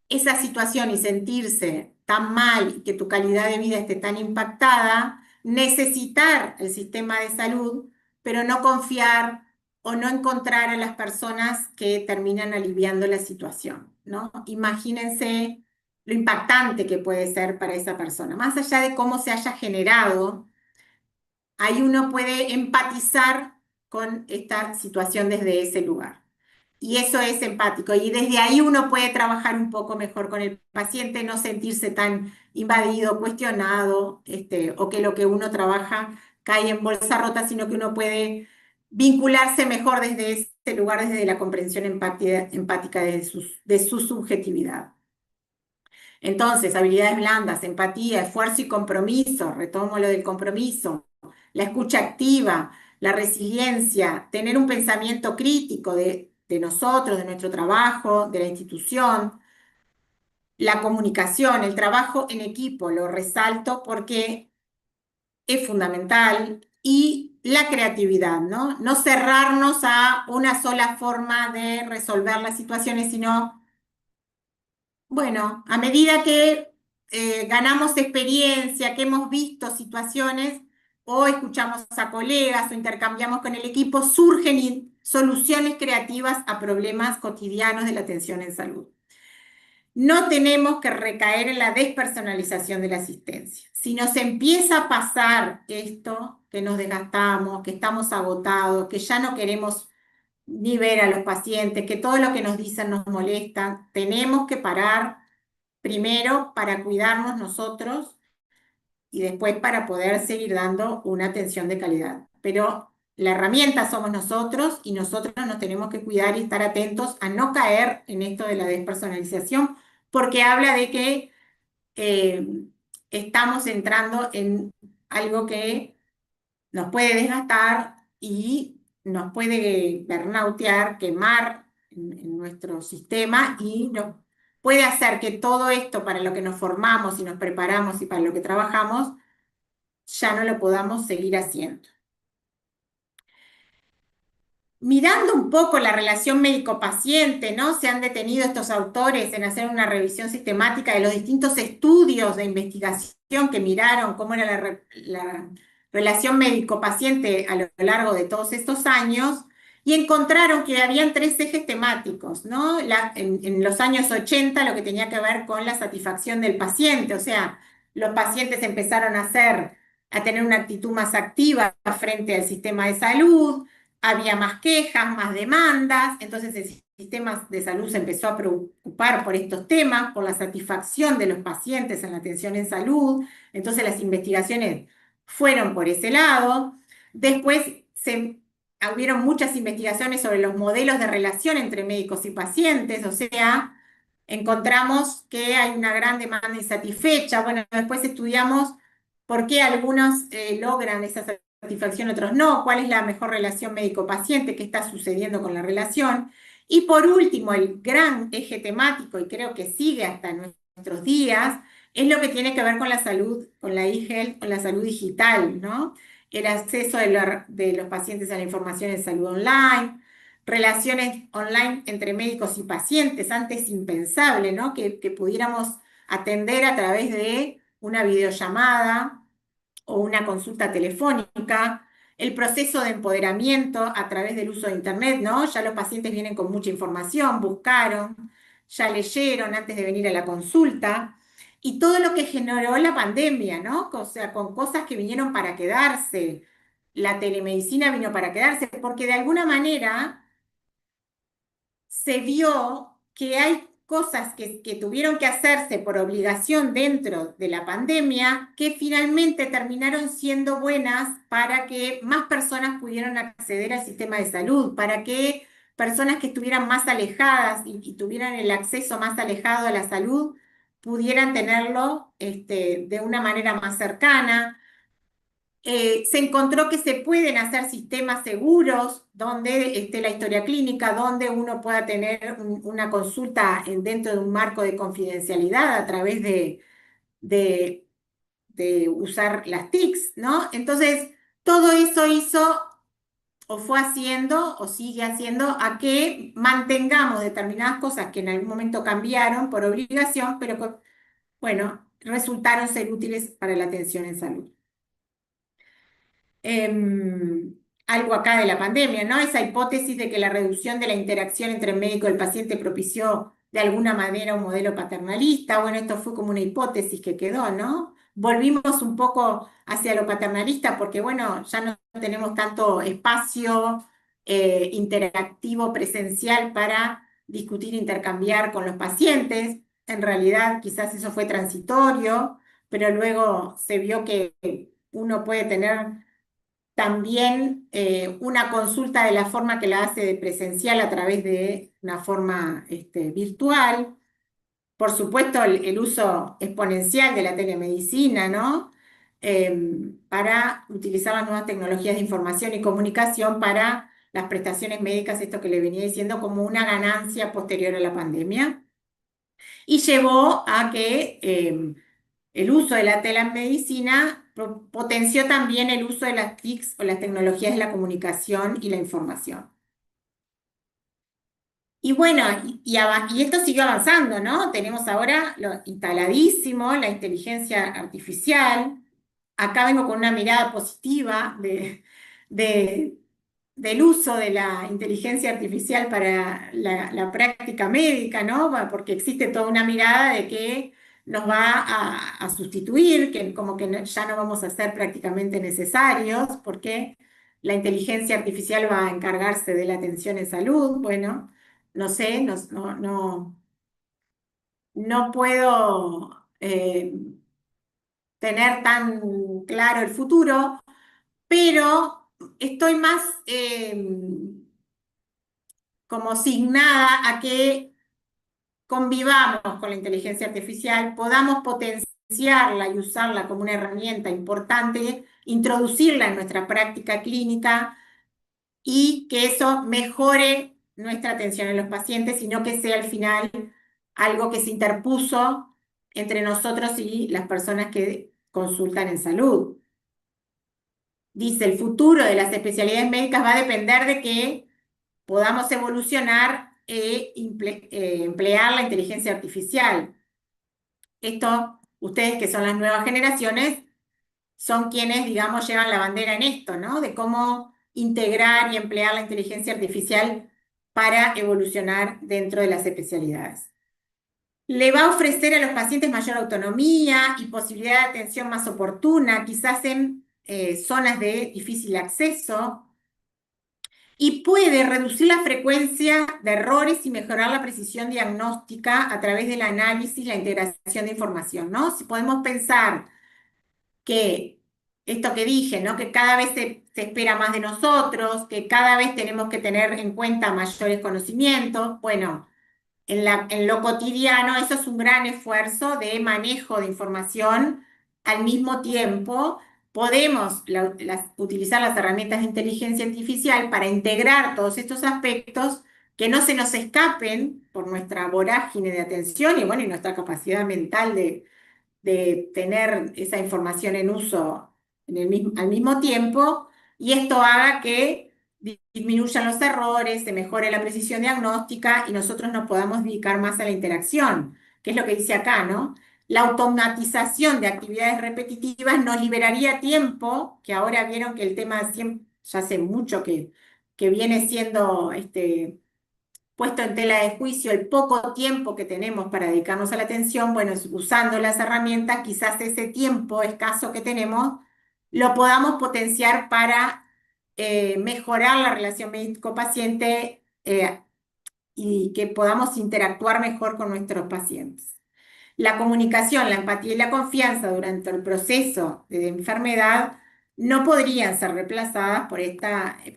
Speaker 1: esa situación y sentirse tan mal y que tu calidad de vida esté tan impactada, necesitar el sistema de salud, pero no confiar o no encontrar a las personas que terminan aliviando la situación, ¿no? Imagínense lo impactante que puede ser para esa persona, más allá de cómo se haya generado. Ahí uno puede empatizar con esta situación desde ese lugar. Y eso es empático. Y desde ahí uno puede trabajar un poco mejor con el paciente, no sentirse tan invadido, cuestionado, o que lo que uno trabaja cae en bolsa rota, sino que uno puede vincularse mejor desde ese lugar, desde la comprensión empática de su subjetividad. Entonces, habilidades blandas, empatía, esfuerzo y compromiso, retomo lo del compromiso, la escucha activa, la resiliencia, tener un pensamiento crítico de nosotros, de nuestro trabajo, de la institución, la comunicación, el trabajo en equipo, lo resalto porque es fundamental, y la creatividad, ¿no? No cerrarnos a una sola forma de resolver las situaciones, sino bueno, a medida que ganamos experiencia, que hemos visto situaciones o escuchamos a colegas o intercambiamos con el equipo, surgen soluciones creativas a problemas cotidianos de la atención en salud. No tenemos que recaer en la despersonalización de la asistencia. Si nos empieza a pasar esto, que nos desgastamos, que estamos agotados, que ya no queremos ni ver a los pacientes, que todo lo que nos dicen nos molesta, tenemos que parar primero para cuidarnos nosotros y después para poder seguir dando una atención de calidad. Pero la herramienta somos nosotros y nosotros nos tenemos que cuidar y estar atentos a no caer en esto de la despersonalización, porque habla de que eh, estamos entrando en algo que nos puede desgastar y nos puede burnoutear, quemar en nuestro sistema y nos puede hacer que todo esto para lo que nos formamos y nos preparamos y para lo que trabajamos ya no lo podamos seguir haciendo. Mirando un poco la relación médico-paciente, ¿no? Se han detenido estos autores en hacer una revisión sistemática de los distintos estudios de investigación que miraron cómo era la relación médico-paciente a lo largo de todos estos años y encontraron que habían tres ejes temáticos, ¿no? En los años 80 lo que tenía que ver con la satisfacción del paciente, o sea, los pacientes empezaron a tener una actitud más activa frente al sistema de salud, había más quejas, más demandas, entonces el sistema de salud se empezó a preocupar por estos temas, por la satisfacción de los pacientes en la atención en salud, entonces las investigaciones fueron por ese lado. Después hubieron muchas investigaciones sobre los modelos de relación entre médicos y pacientes, o sea, encontramos que hay una gran demanda insatisfecha. Bueno, después estudiamos por qué algunos logran esa satisfacción, otros no, cuál es la mejor relación médico-paciente, qué está sucediendo con la relación. Y por último, el gran eje temático, y creo que sigue hasta nuestros días, es lo que tiene que ver con la salud, con la e-health, con la salud digital, ¿no? El acceso de los pacientes a la información en salud online, relaciones online entre médicos y pacientes, antes impensable, ¿no? Que pudiéramos atender a través de una videollamada o una consulta telefónica, el proceso de empoderamiento a través del uso de Internet, ¿no? Ya los pacientes vienen con mucha información, buscaron, ya leyeron antes de venir a la consulta, y todo lo que generó la pandemia, ¿no? O sea, con cosas que vinieron para quedarse. La telemedicina vino para quedarse, porque de alguna manera se vio que hay cosas que tuvieron que hacerse por obligación dentro de la pandemia que finalmente terminaron siendo buenas para que más personas pudieran acceder al sistema de salud, para que personas que estuvieran más alejadas y tuvieran el acceso más alejado a la salud pudieran tenerlo de una manera más cercana. Se encontró que se pueden hacer sistemas seguros donde esté la historia clínica, donde uno pueda tener una consulta dentro de un marco de confidencialidad a través de, de usar las TICs, ¿no? Entonces, todo eso hizo o fue haciendo o sigue haciendo a que mantengamos determinadas cosas que en algún momento cambiaron por obligación, pero bueno, resultaron ser útiles para la atención en salud. Algo acá de la pandemia, ¿no? Esa hipótesis de que la reducción de la interacción entre el médico y el paciente propició de alguna manera un modelo paternalista. Bueno, esto fue como una hipótesis que quedó, ¿no? Volvimos un poco hacia lo paternalista porque, bueno, ya no tenemos tanto espacio interactivo presencial para discutir, intercambiar con los pacientes. En realidad, quizás eso fue transitorio, pero luego se vio que uno puede tener también una consulta de la forma que la hace de presencial a través de una forma virtual. Por supuesto, el uso exponencial de la telemedicina, ¿no? Para utilizar las nuevas tecnologías de información y comunicación para las prestaciones médicas, esto que le venía diciendo, como una ganancia posterior a la pandemia. Y llevó a que el uso de la telemedicina potenció también el uso de las TICs o las tecnologías de la comunicación y la información. Y bueno, y esto siguió avanzando, ¿no? Tenemos ahora lo instaladísimo, la inteligencia artificial. Acá vengo con una mirada positiva de- del uso de la inteligencia artificial para la práctica médica, ¿no? Porque existe toda una mirada de que nos va a sustituir, que como que ya no vamos a ser prácticamente necesarios, porque la inteligencia artificial va a encargarse de la atención en salud. Bueno, no sé, no puedo tener tan claro el futuro, pero estoy más como signada a que convivamos con la inteligencia artificial, podamos potenciarla y usarla como una herramienta importante, introducirla en nuestra práctica clínica y que eso mejore nuestra atención en los pacientes, sino que sea al final algo que se interpuso entre nosotros y las personas que consultan en salud. Dice, el futuro de las especialidades médicas va a depender de que podamos evolucionar e emplear la inteligencia artificial. Esto, ustedes que son las nuevas generaciones, son quienes, digamos, llevan la bandera en esto, ¿no? De cómo integrar y emplear la inteligencia artificial para evolucionar dentro de las especialidades. Le va a ofrecer a los pacientes mayor autonomía y posibilidad de atención más oportuna, quizás en zonas de difícil acceso, y puede reducir la frecuencia de errores y mejorar la precisión diagnóstica a través del análisis y la integración de información, ¿no? Si podemos pensar que esto que dije, ¿no? Que cada vez se espera más de nosotros, que cada vez tenemos que tener en cuenta mayores conocimientos. Bueno, en lo cotidiano eso es un gran esfuerzo de manejo de información. Al mismo tiempo, podemos utilizar las herramientas de inteligencia artificial para integrar todos estos aspectos que no se nos escapen por nuestra vorágine de atención y bueno, y nuestra capacidad mental de tener esa información en uso al mismo tiempo, y esto haga que disminuyan los errores, se mejore la precisión diagnóstica y nosotros nos podamos dedicar más a la interacción, que es lo que dice acá, ¿no? La automatización de actividades repetitivas nos liberaría tiempo, que ahora vieron que el tema ya hace mucho que viene siendo puesto en tela de juicio el poco tiempo que tenemos para dedicarnos a la atención, bueno, usando las herramientas, quizás ese tiempo escaso que tenemos lo podamos potenciar para mejorar la relación médico-paciente y que podamos interactuar mejor con nuestros pacientes. La comunicación, la empatía y la confianza durante el proceso de enfermedad no podrían ser reemplazadas por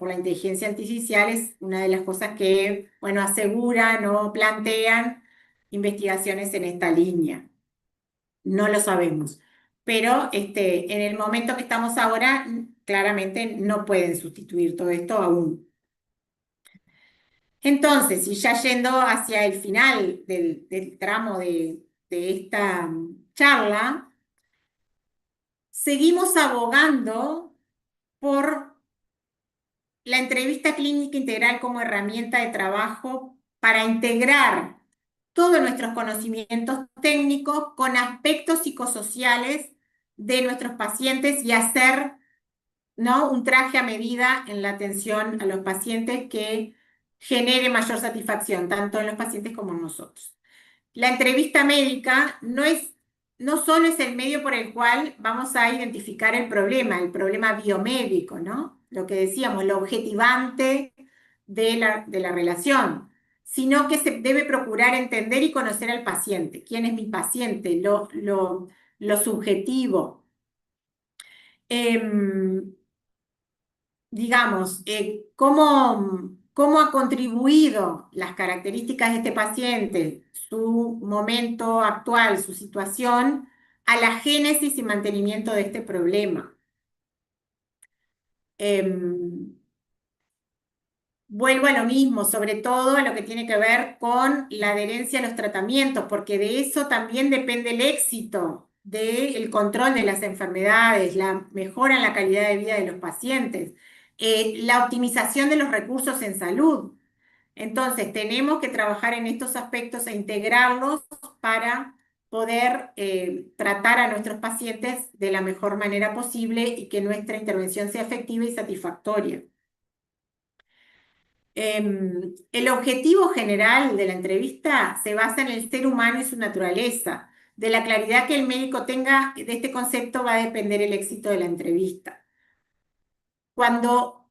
Speaker 1: la inteligencia artificial, es una de las cosas que, bueno, aseguran o plantean investigaciones en esta línea. No lo sabemos. Pero en el momento que estamos ahora, claramente no pueden sustituir todo esto aún. Entonces, y ya yendo hacia el final del tramo de esta charla, seguimos abogando por la entrevista clínica integral como herramienta de trabajo para integrar todos nuestros conocimientos técnicos con aspectos psicosociales de nuestros pacientes y hacer, ¿no? Un traje a medida en la atención a los pacientes que genere mayor satisfacción, tanto en los pacientes como en nosotros. La entrevista médica no solo es el medio por el cual vamos a identificar el problema biomédico, ¿no? Lo que decíamos, lo objetivante de la relación, sino que se debe procurar entender y conocer al paciente. ¿Quién es mi paciente? Lo subjetivo. Em, digamos, cómo ha contribuido las características de este paciente, su momento actual, su situación, a la génesis y mantenimiento de este problema. Em, Vuelvo a lo mismo, sobre todo a lo que tiene que ver con la adherencia a los tratamientos, porque de eso también depende el éxito del control de las enfermedades, la mejora en la calidad de vida de los pacientes, la optimización de los recursos en salud. Entonces, tenemos que trabajar en estos aspectos e integrarlos para poder tratar a nuestros pacientes de la mejor manera posible y que nuestra intervención sea efectiva y satisfactoria. El objetivo general de la entrevista se basa en el ser humano y su naturaleza. De la claridad que el médico tenga de este concepto va a depender el éxito de la entrevista. Cuando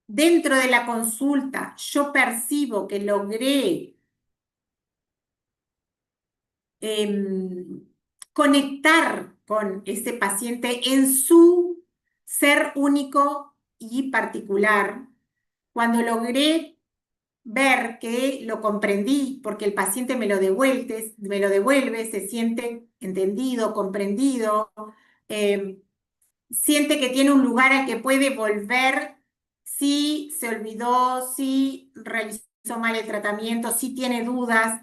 Speaker 1: dentro de la consulta yo percibo que logré conectar con ese paciente en su ser único y particular, cuando logré ver que lo comprendí, porque el paciente me lo devuelve, se siente entendido, comprendido, eh, siente que tiene un lugar al que puede volver si se olvidó, si realizó mal el tratamiento, si tiene dudas,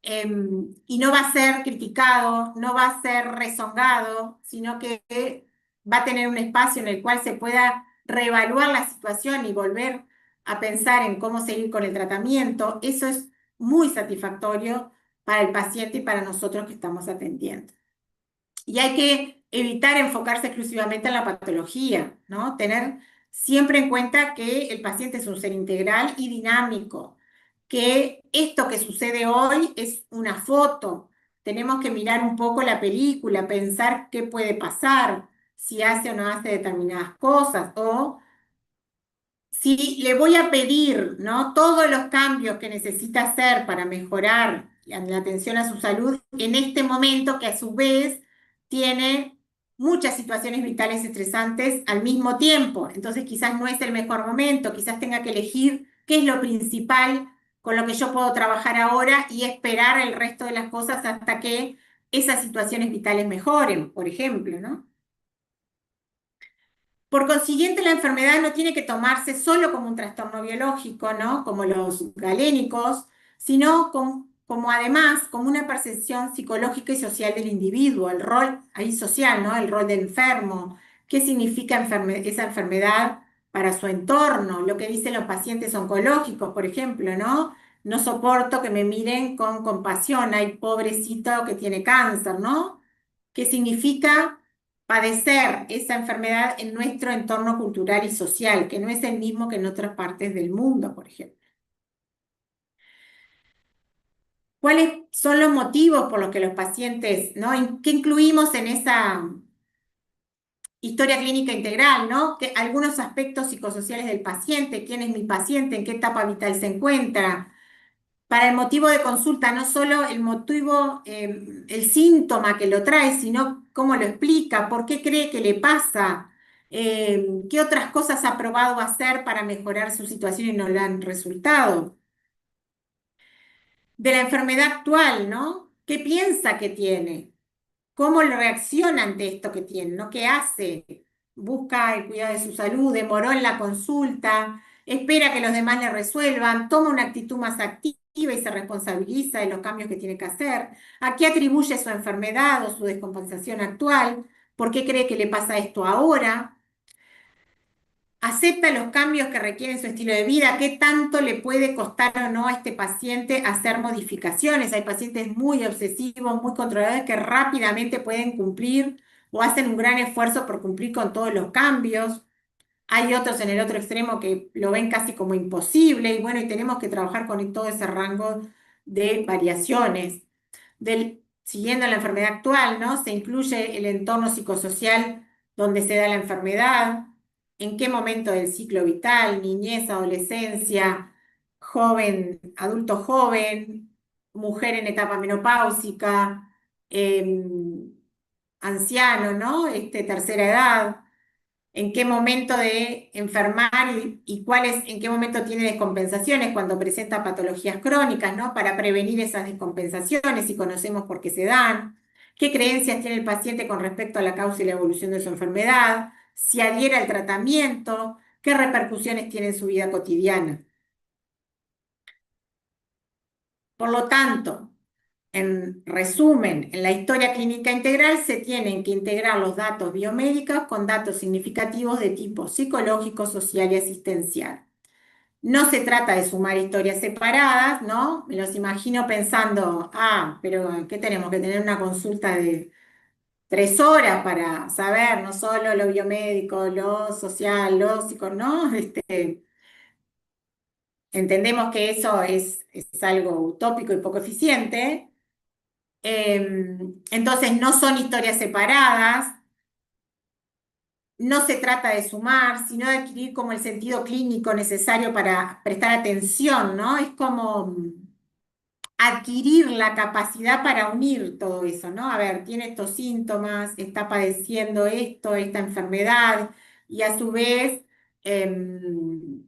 Speaker 1: y no va a ser criticado, no va a ser rezongado, sino que va a tener un espacio en el cual se pueda reevaluar la situación y volver a pensar en cómo seguir con el tratamiento. Eso es muy satisfactorio para el paciente y para nosotros que estamos atendiendo. Y hay que evitar enfocarse exclusivamente en la patología, ¿no? Tener siempre en cuenta que el paciente es un ser integral y dinámico, que esto que sucede hoy es una foto. Tenemos que mirar un poco la película, pensar qué puede pasar, si hace o no hace determinadas cosas, o si le voy a pedir, ¿no? Todos los cambios que necesita hacer para mejorar la atención a su salud en este momento que a su vez tiene muchas situaciones vitales estresantes al mismo tiempo. Entonces quizás no es el mejor momento, quizás tenga que elegir qué es lo principal con lo que yo puedo trabajar ahora y esperar el resto de las cosas hasta que esas situaciones vitales mejoren, por ejemplo, ¿no? Por consiguiente, la enfermedad no tiene que tomarse solo como un trastorno biológico, ¿no? Como los galénicos, sino como además como una percepción psicológica y social del individuo, el rol ahí social, ¿no? El rol de enfermo, qué significa esa enfermedad para su entorno, lo que dicen los pacientes oncológicos, por ejemplo, ¿no? No soporto que me miren con compasión, hay pobrecito que tiene cáncer, ¿no? ¿Qué significa padecer esa enfermedad en nuestro entorno cultural y social, que no es el mismo que en otras partes del mundo, por ejemplo? ¿Cuáles son los motivos por los que los pacientes, ¿no? ¿Qué incluimos en esa historia clínica integral, ¿no? Algunos aspectos psicosociales del paciente, quién es mi paciente, en qué etapa vital se encuentra, para el motivo de consulta, no solo el motivo, el síntoma que lo trae, sino cómo lo explica, por qué cree que le pasa, qué otras cosas ha probado hacer para mejorar su situación y no le han resultado. De la enfermedad actual, ¿no? ¿Qué piensa que tiene? ¿Cómo reacciona ante esto que tiene? ¿No? ¿Qué hace? Busca el cuidado de su salud, demoró en la consulta, espera que los demás le resuelvan, toma una actitud más activa y se responsabiliza de los cambios que tiene que hacer. ¿A qué atribuye su enfermedad o su descompensación actual? ¿Por qué cree que le pasa esto ahora? Acepta los cambios que requiere su estilo de vida, qué tanto le puede costar o no a este paciente hacer modificaciones. Hay pacientes muy obsesivos, muy controladores que rápidamente pueden cumplir o hacen un gran esfuerzo por cumplir con todos los cambios. Hay otros en el otro extremo que lo ven casi como imposible y bueno, y tenemos que trabajar con todo ese rango de variaciones siguiendo la enfermedad actual, ¿no? Se incluye el entorno psicosocial donde se da la enfermedad, en qué momento del ciclo vital, niñez, adolescencia, joven, adulto joven, mujer en etapa menopáusica, anciano, ¿no? Tercera edad, en qué momento de enfermar y en qué momento tiene descompensaciones cuando presenta patologías crónicas, ¿no? Para prevenir esas descompensaciones y conocemos por qué se dan, qué creencias tiene el paciente con respecto a la causa y la evolución de su enfermedad, si adhiere al tratamiento, qué repercusiones tiene en su vida cotidiana. Por lo tanto, en resumen, en la historia clínica integral se tienen que integrar los datos biomédicos con datos significativos de tipo psicológico, social y asistencial. No se trata de sumar historias separadas, ¿no? Me los imagino pensando, pero ¿qué tenemos? Que tener una consulta de 3 horas para saber no solo lo biomédico, lo social, lo psico, ¿no? Entendemos que eso es algo utópico y poco eficiente. Entonces no son historias separadas, no se trata de sumar, sino de adquirir como el sentido clínico necesario para prestar atención, ¿no? Es como adquirir la capacidad para unir todo eso, ¿no? A ver, tiene estos síntomas, está padeciendo esto, esta enfermedad, y a su vez em,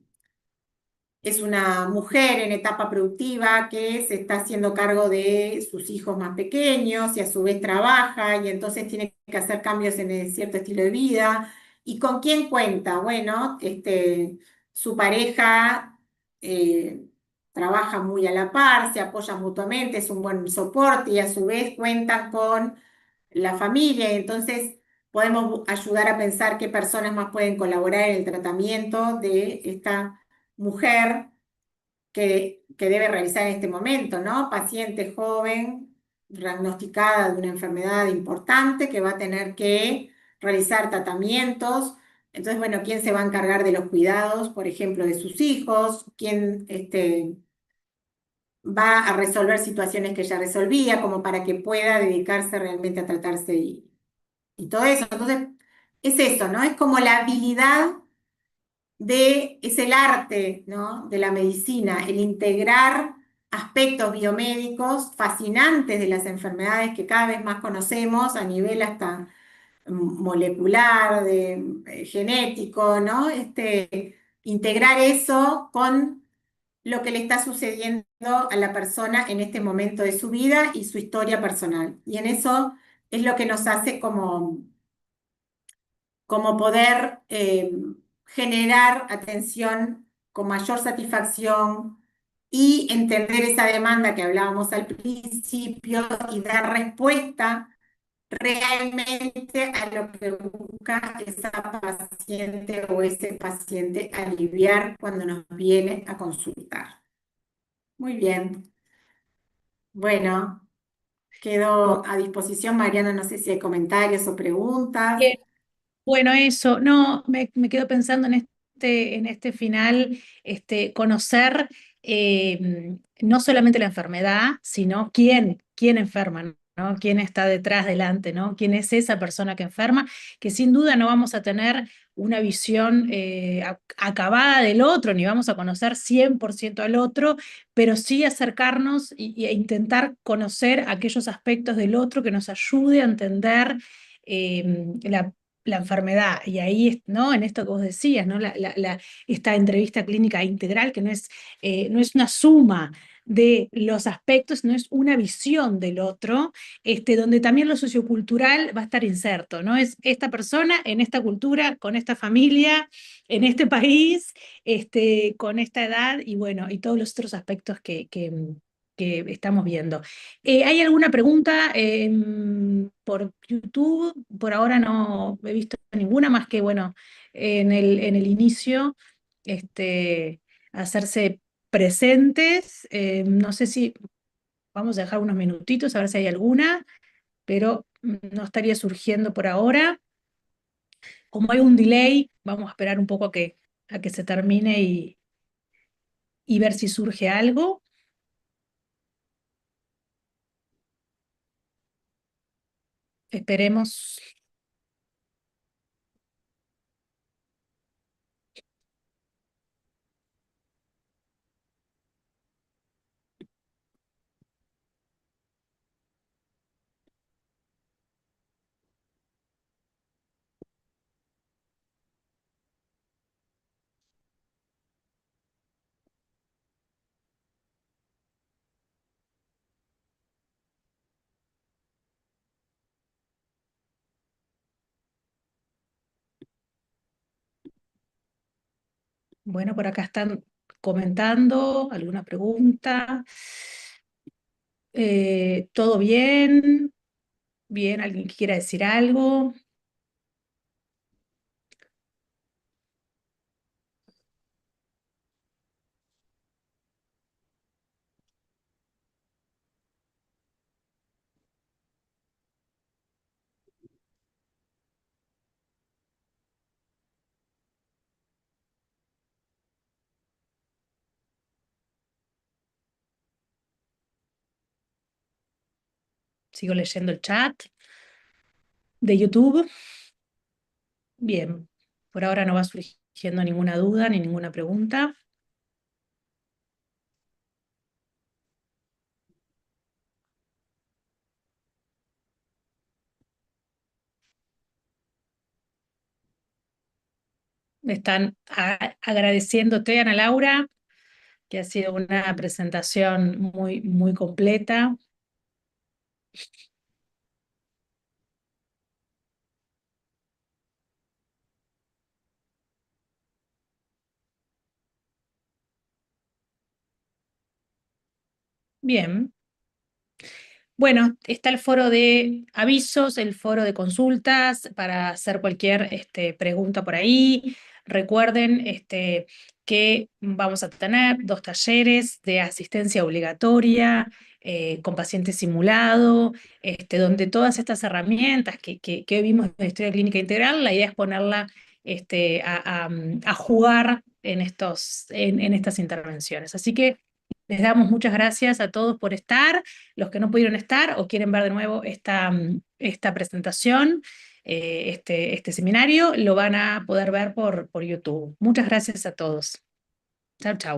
Speaker 1: es una mujer en etapa productiva que se está haciendo cargo de sus hijos más pequeños y a su vez trabaja y entonces tiene que hacer cambios en el cierto estilo de vida. ¿Y con quién cuenta? Bueno, su pareja eh, trabaja muy a la par, se apoyan mutuamente, es un buen soporte y a su vez cuentan con la familia y entonces podemos ayudar a pensar qué personas más pueden colaborar en el tratamiento de esta mujer que debe realizar en este momento, ¿no? Paciente joven, diagnosticada de una enfermedad importante que va a tener que realizar tratamientos. Entonces, bueno, ¿quién se va a encargar de los cuidados, por ejemplo, de sus hijos? ¿Quién va a resolver situaciones que ya resolvía, como para que pueda dedicarse realmente a tratarse y todo eso? Entonces, es eso, ¿no? Es como la habilidad es el arte, ¿no? De la medicina, el integrar aspectos biomédicos fascinantes de las enfermedades que cada vez más conocemos a nivel hasta molecular, genético, ¿no? Integrar eso con lo que le está sucediendo a la persona en este momento de su vida y su historia personal. Y en eso es lo que nos hace como poder generar atención con mayor satisfacción y entender esa demanda que hablábamos al principio y dar respuesta realmente a lo que busca esa paciente o ese paciente aliviar cuando nos viene a consultar. Muy bien. Bueno, quedo a disposición, Mariana, no sé si hay comentarios o preguntas.
Speaker 2: Bien. Bueno, eso, no, me quedo pensando en este final, conocer no solamente la enfermedad, sino quién enferma, ¿no? Quién está detrás, delante, ¿no? Quién es esa persona que enferma, que sin duda no vamos a tener una visión acabada del otro, ni vamos a conocer 100% al otro, pero sí acercarnos e intentar conocer aquellos aspectos del otro que nos ayude a entender la enfermedad. Y ahí, ¿no? En esto que vos decías, ¿no? Esta entrevista clínica integral, que no es una suma de los aspectos, no es una visión del otro, donde también lo sociocultural va a estar inserto, ¿no? Es esta persona en esta cultura, con esta familia, en este país, con esta edad y bueno, y todos los otros aspectos que estamos viendo. ¿Hay alguna pregunta por YouTube? Por ahora no he visto ninguna más que, bueno, en el inicio, hacerse presentes. No sé si vamos a dejar unos minutitos a ver si hay alguna, pero no estaría surgiendo por ahora. Como hay un delay, vamos a esperar un poco a que se termine y ver si surge algo. Esperemos. Bueno, por acá están comentando alguna pregunta. ¿Todo bien? Bien, ¿alguien que quiera decir algo? Sigo leyendo el chat de YouTube. Bien, por ahora no va surgiendo ninguna duda ni ninguna pregunta. Están agradeciéndote, Ana Laura, que ha sido una presentación muy, muy completa. Bien. Bueno, está el foro de avisos, el foro de consultas para hacer cualquier pregunta por ahí. Recuerden que vamos a tener 2 talleres de asistencia obligatoria con paciente simulado, donde todas estas herramientas que hoy vimos de historia clínica integral, la idea es ponerla a jugar en estas intervenciones. Así que les damos muchas gracias a todos por estar. Los que no pudieron estar o quieren ver de nuevo esta presentación, este seminario, lo van a poder ver por YouTube. Muchas gracias a todos. Chao, chao.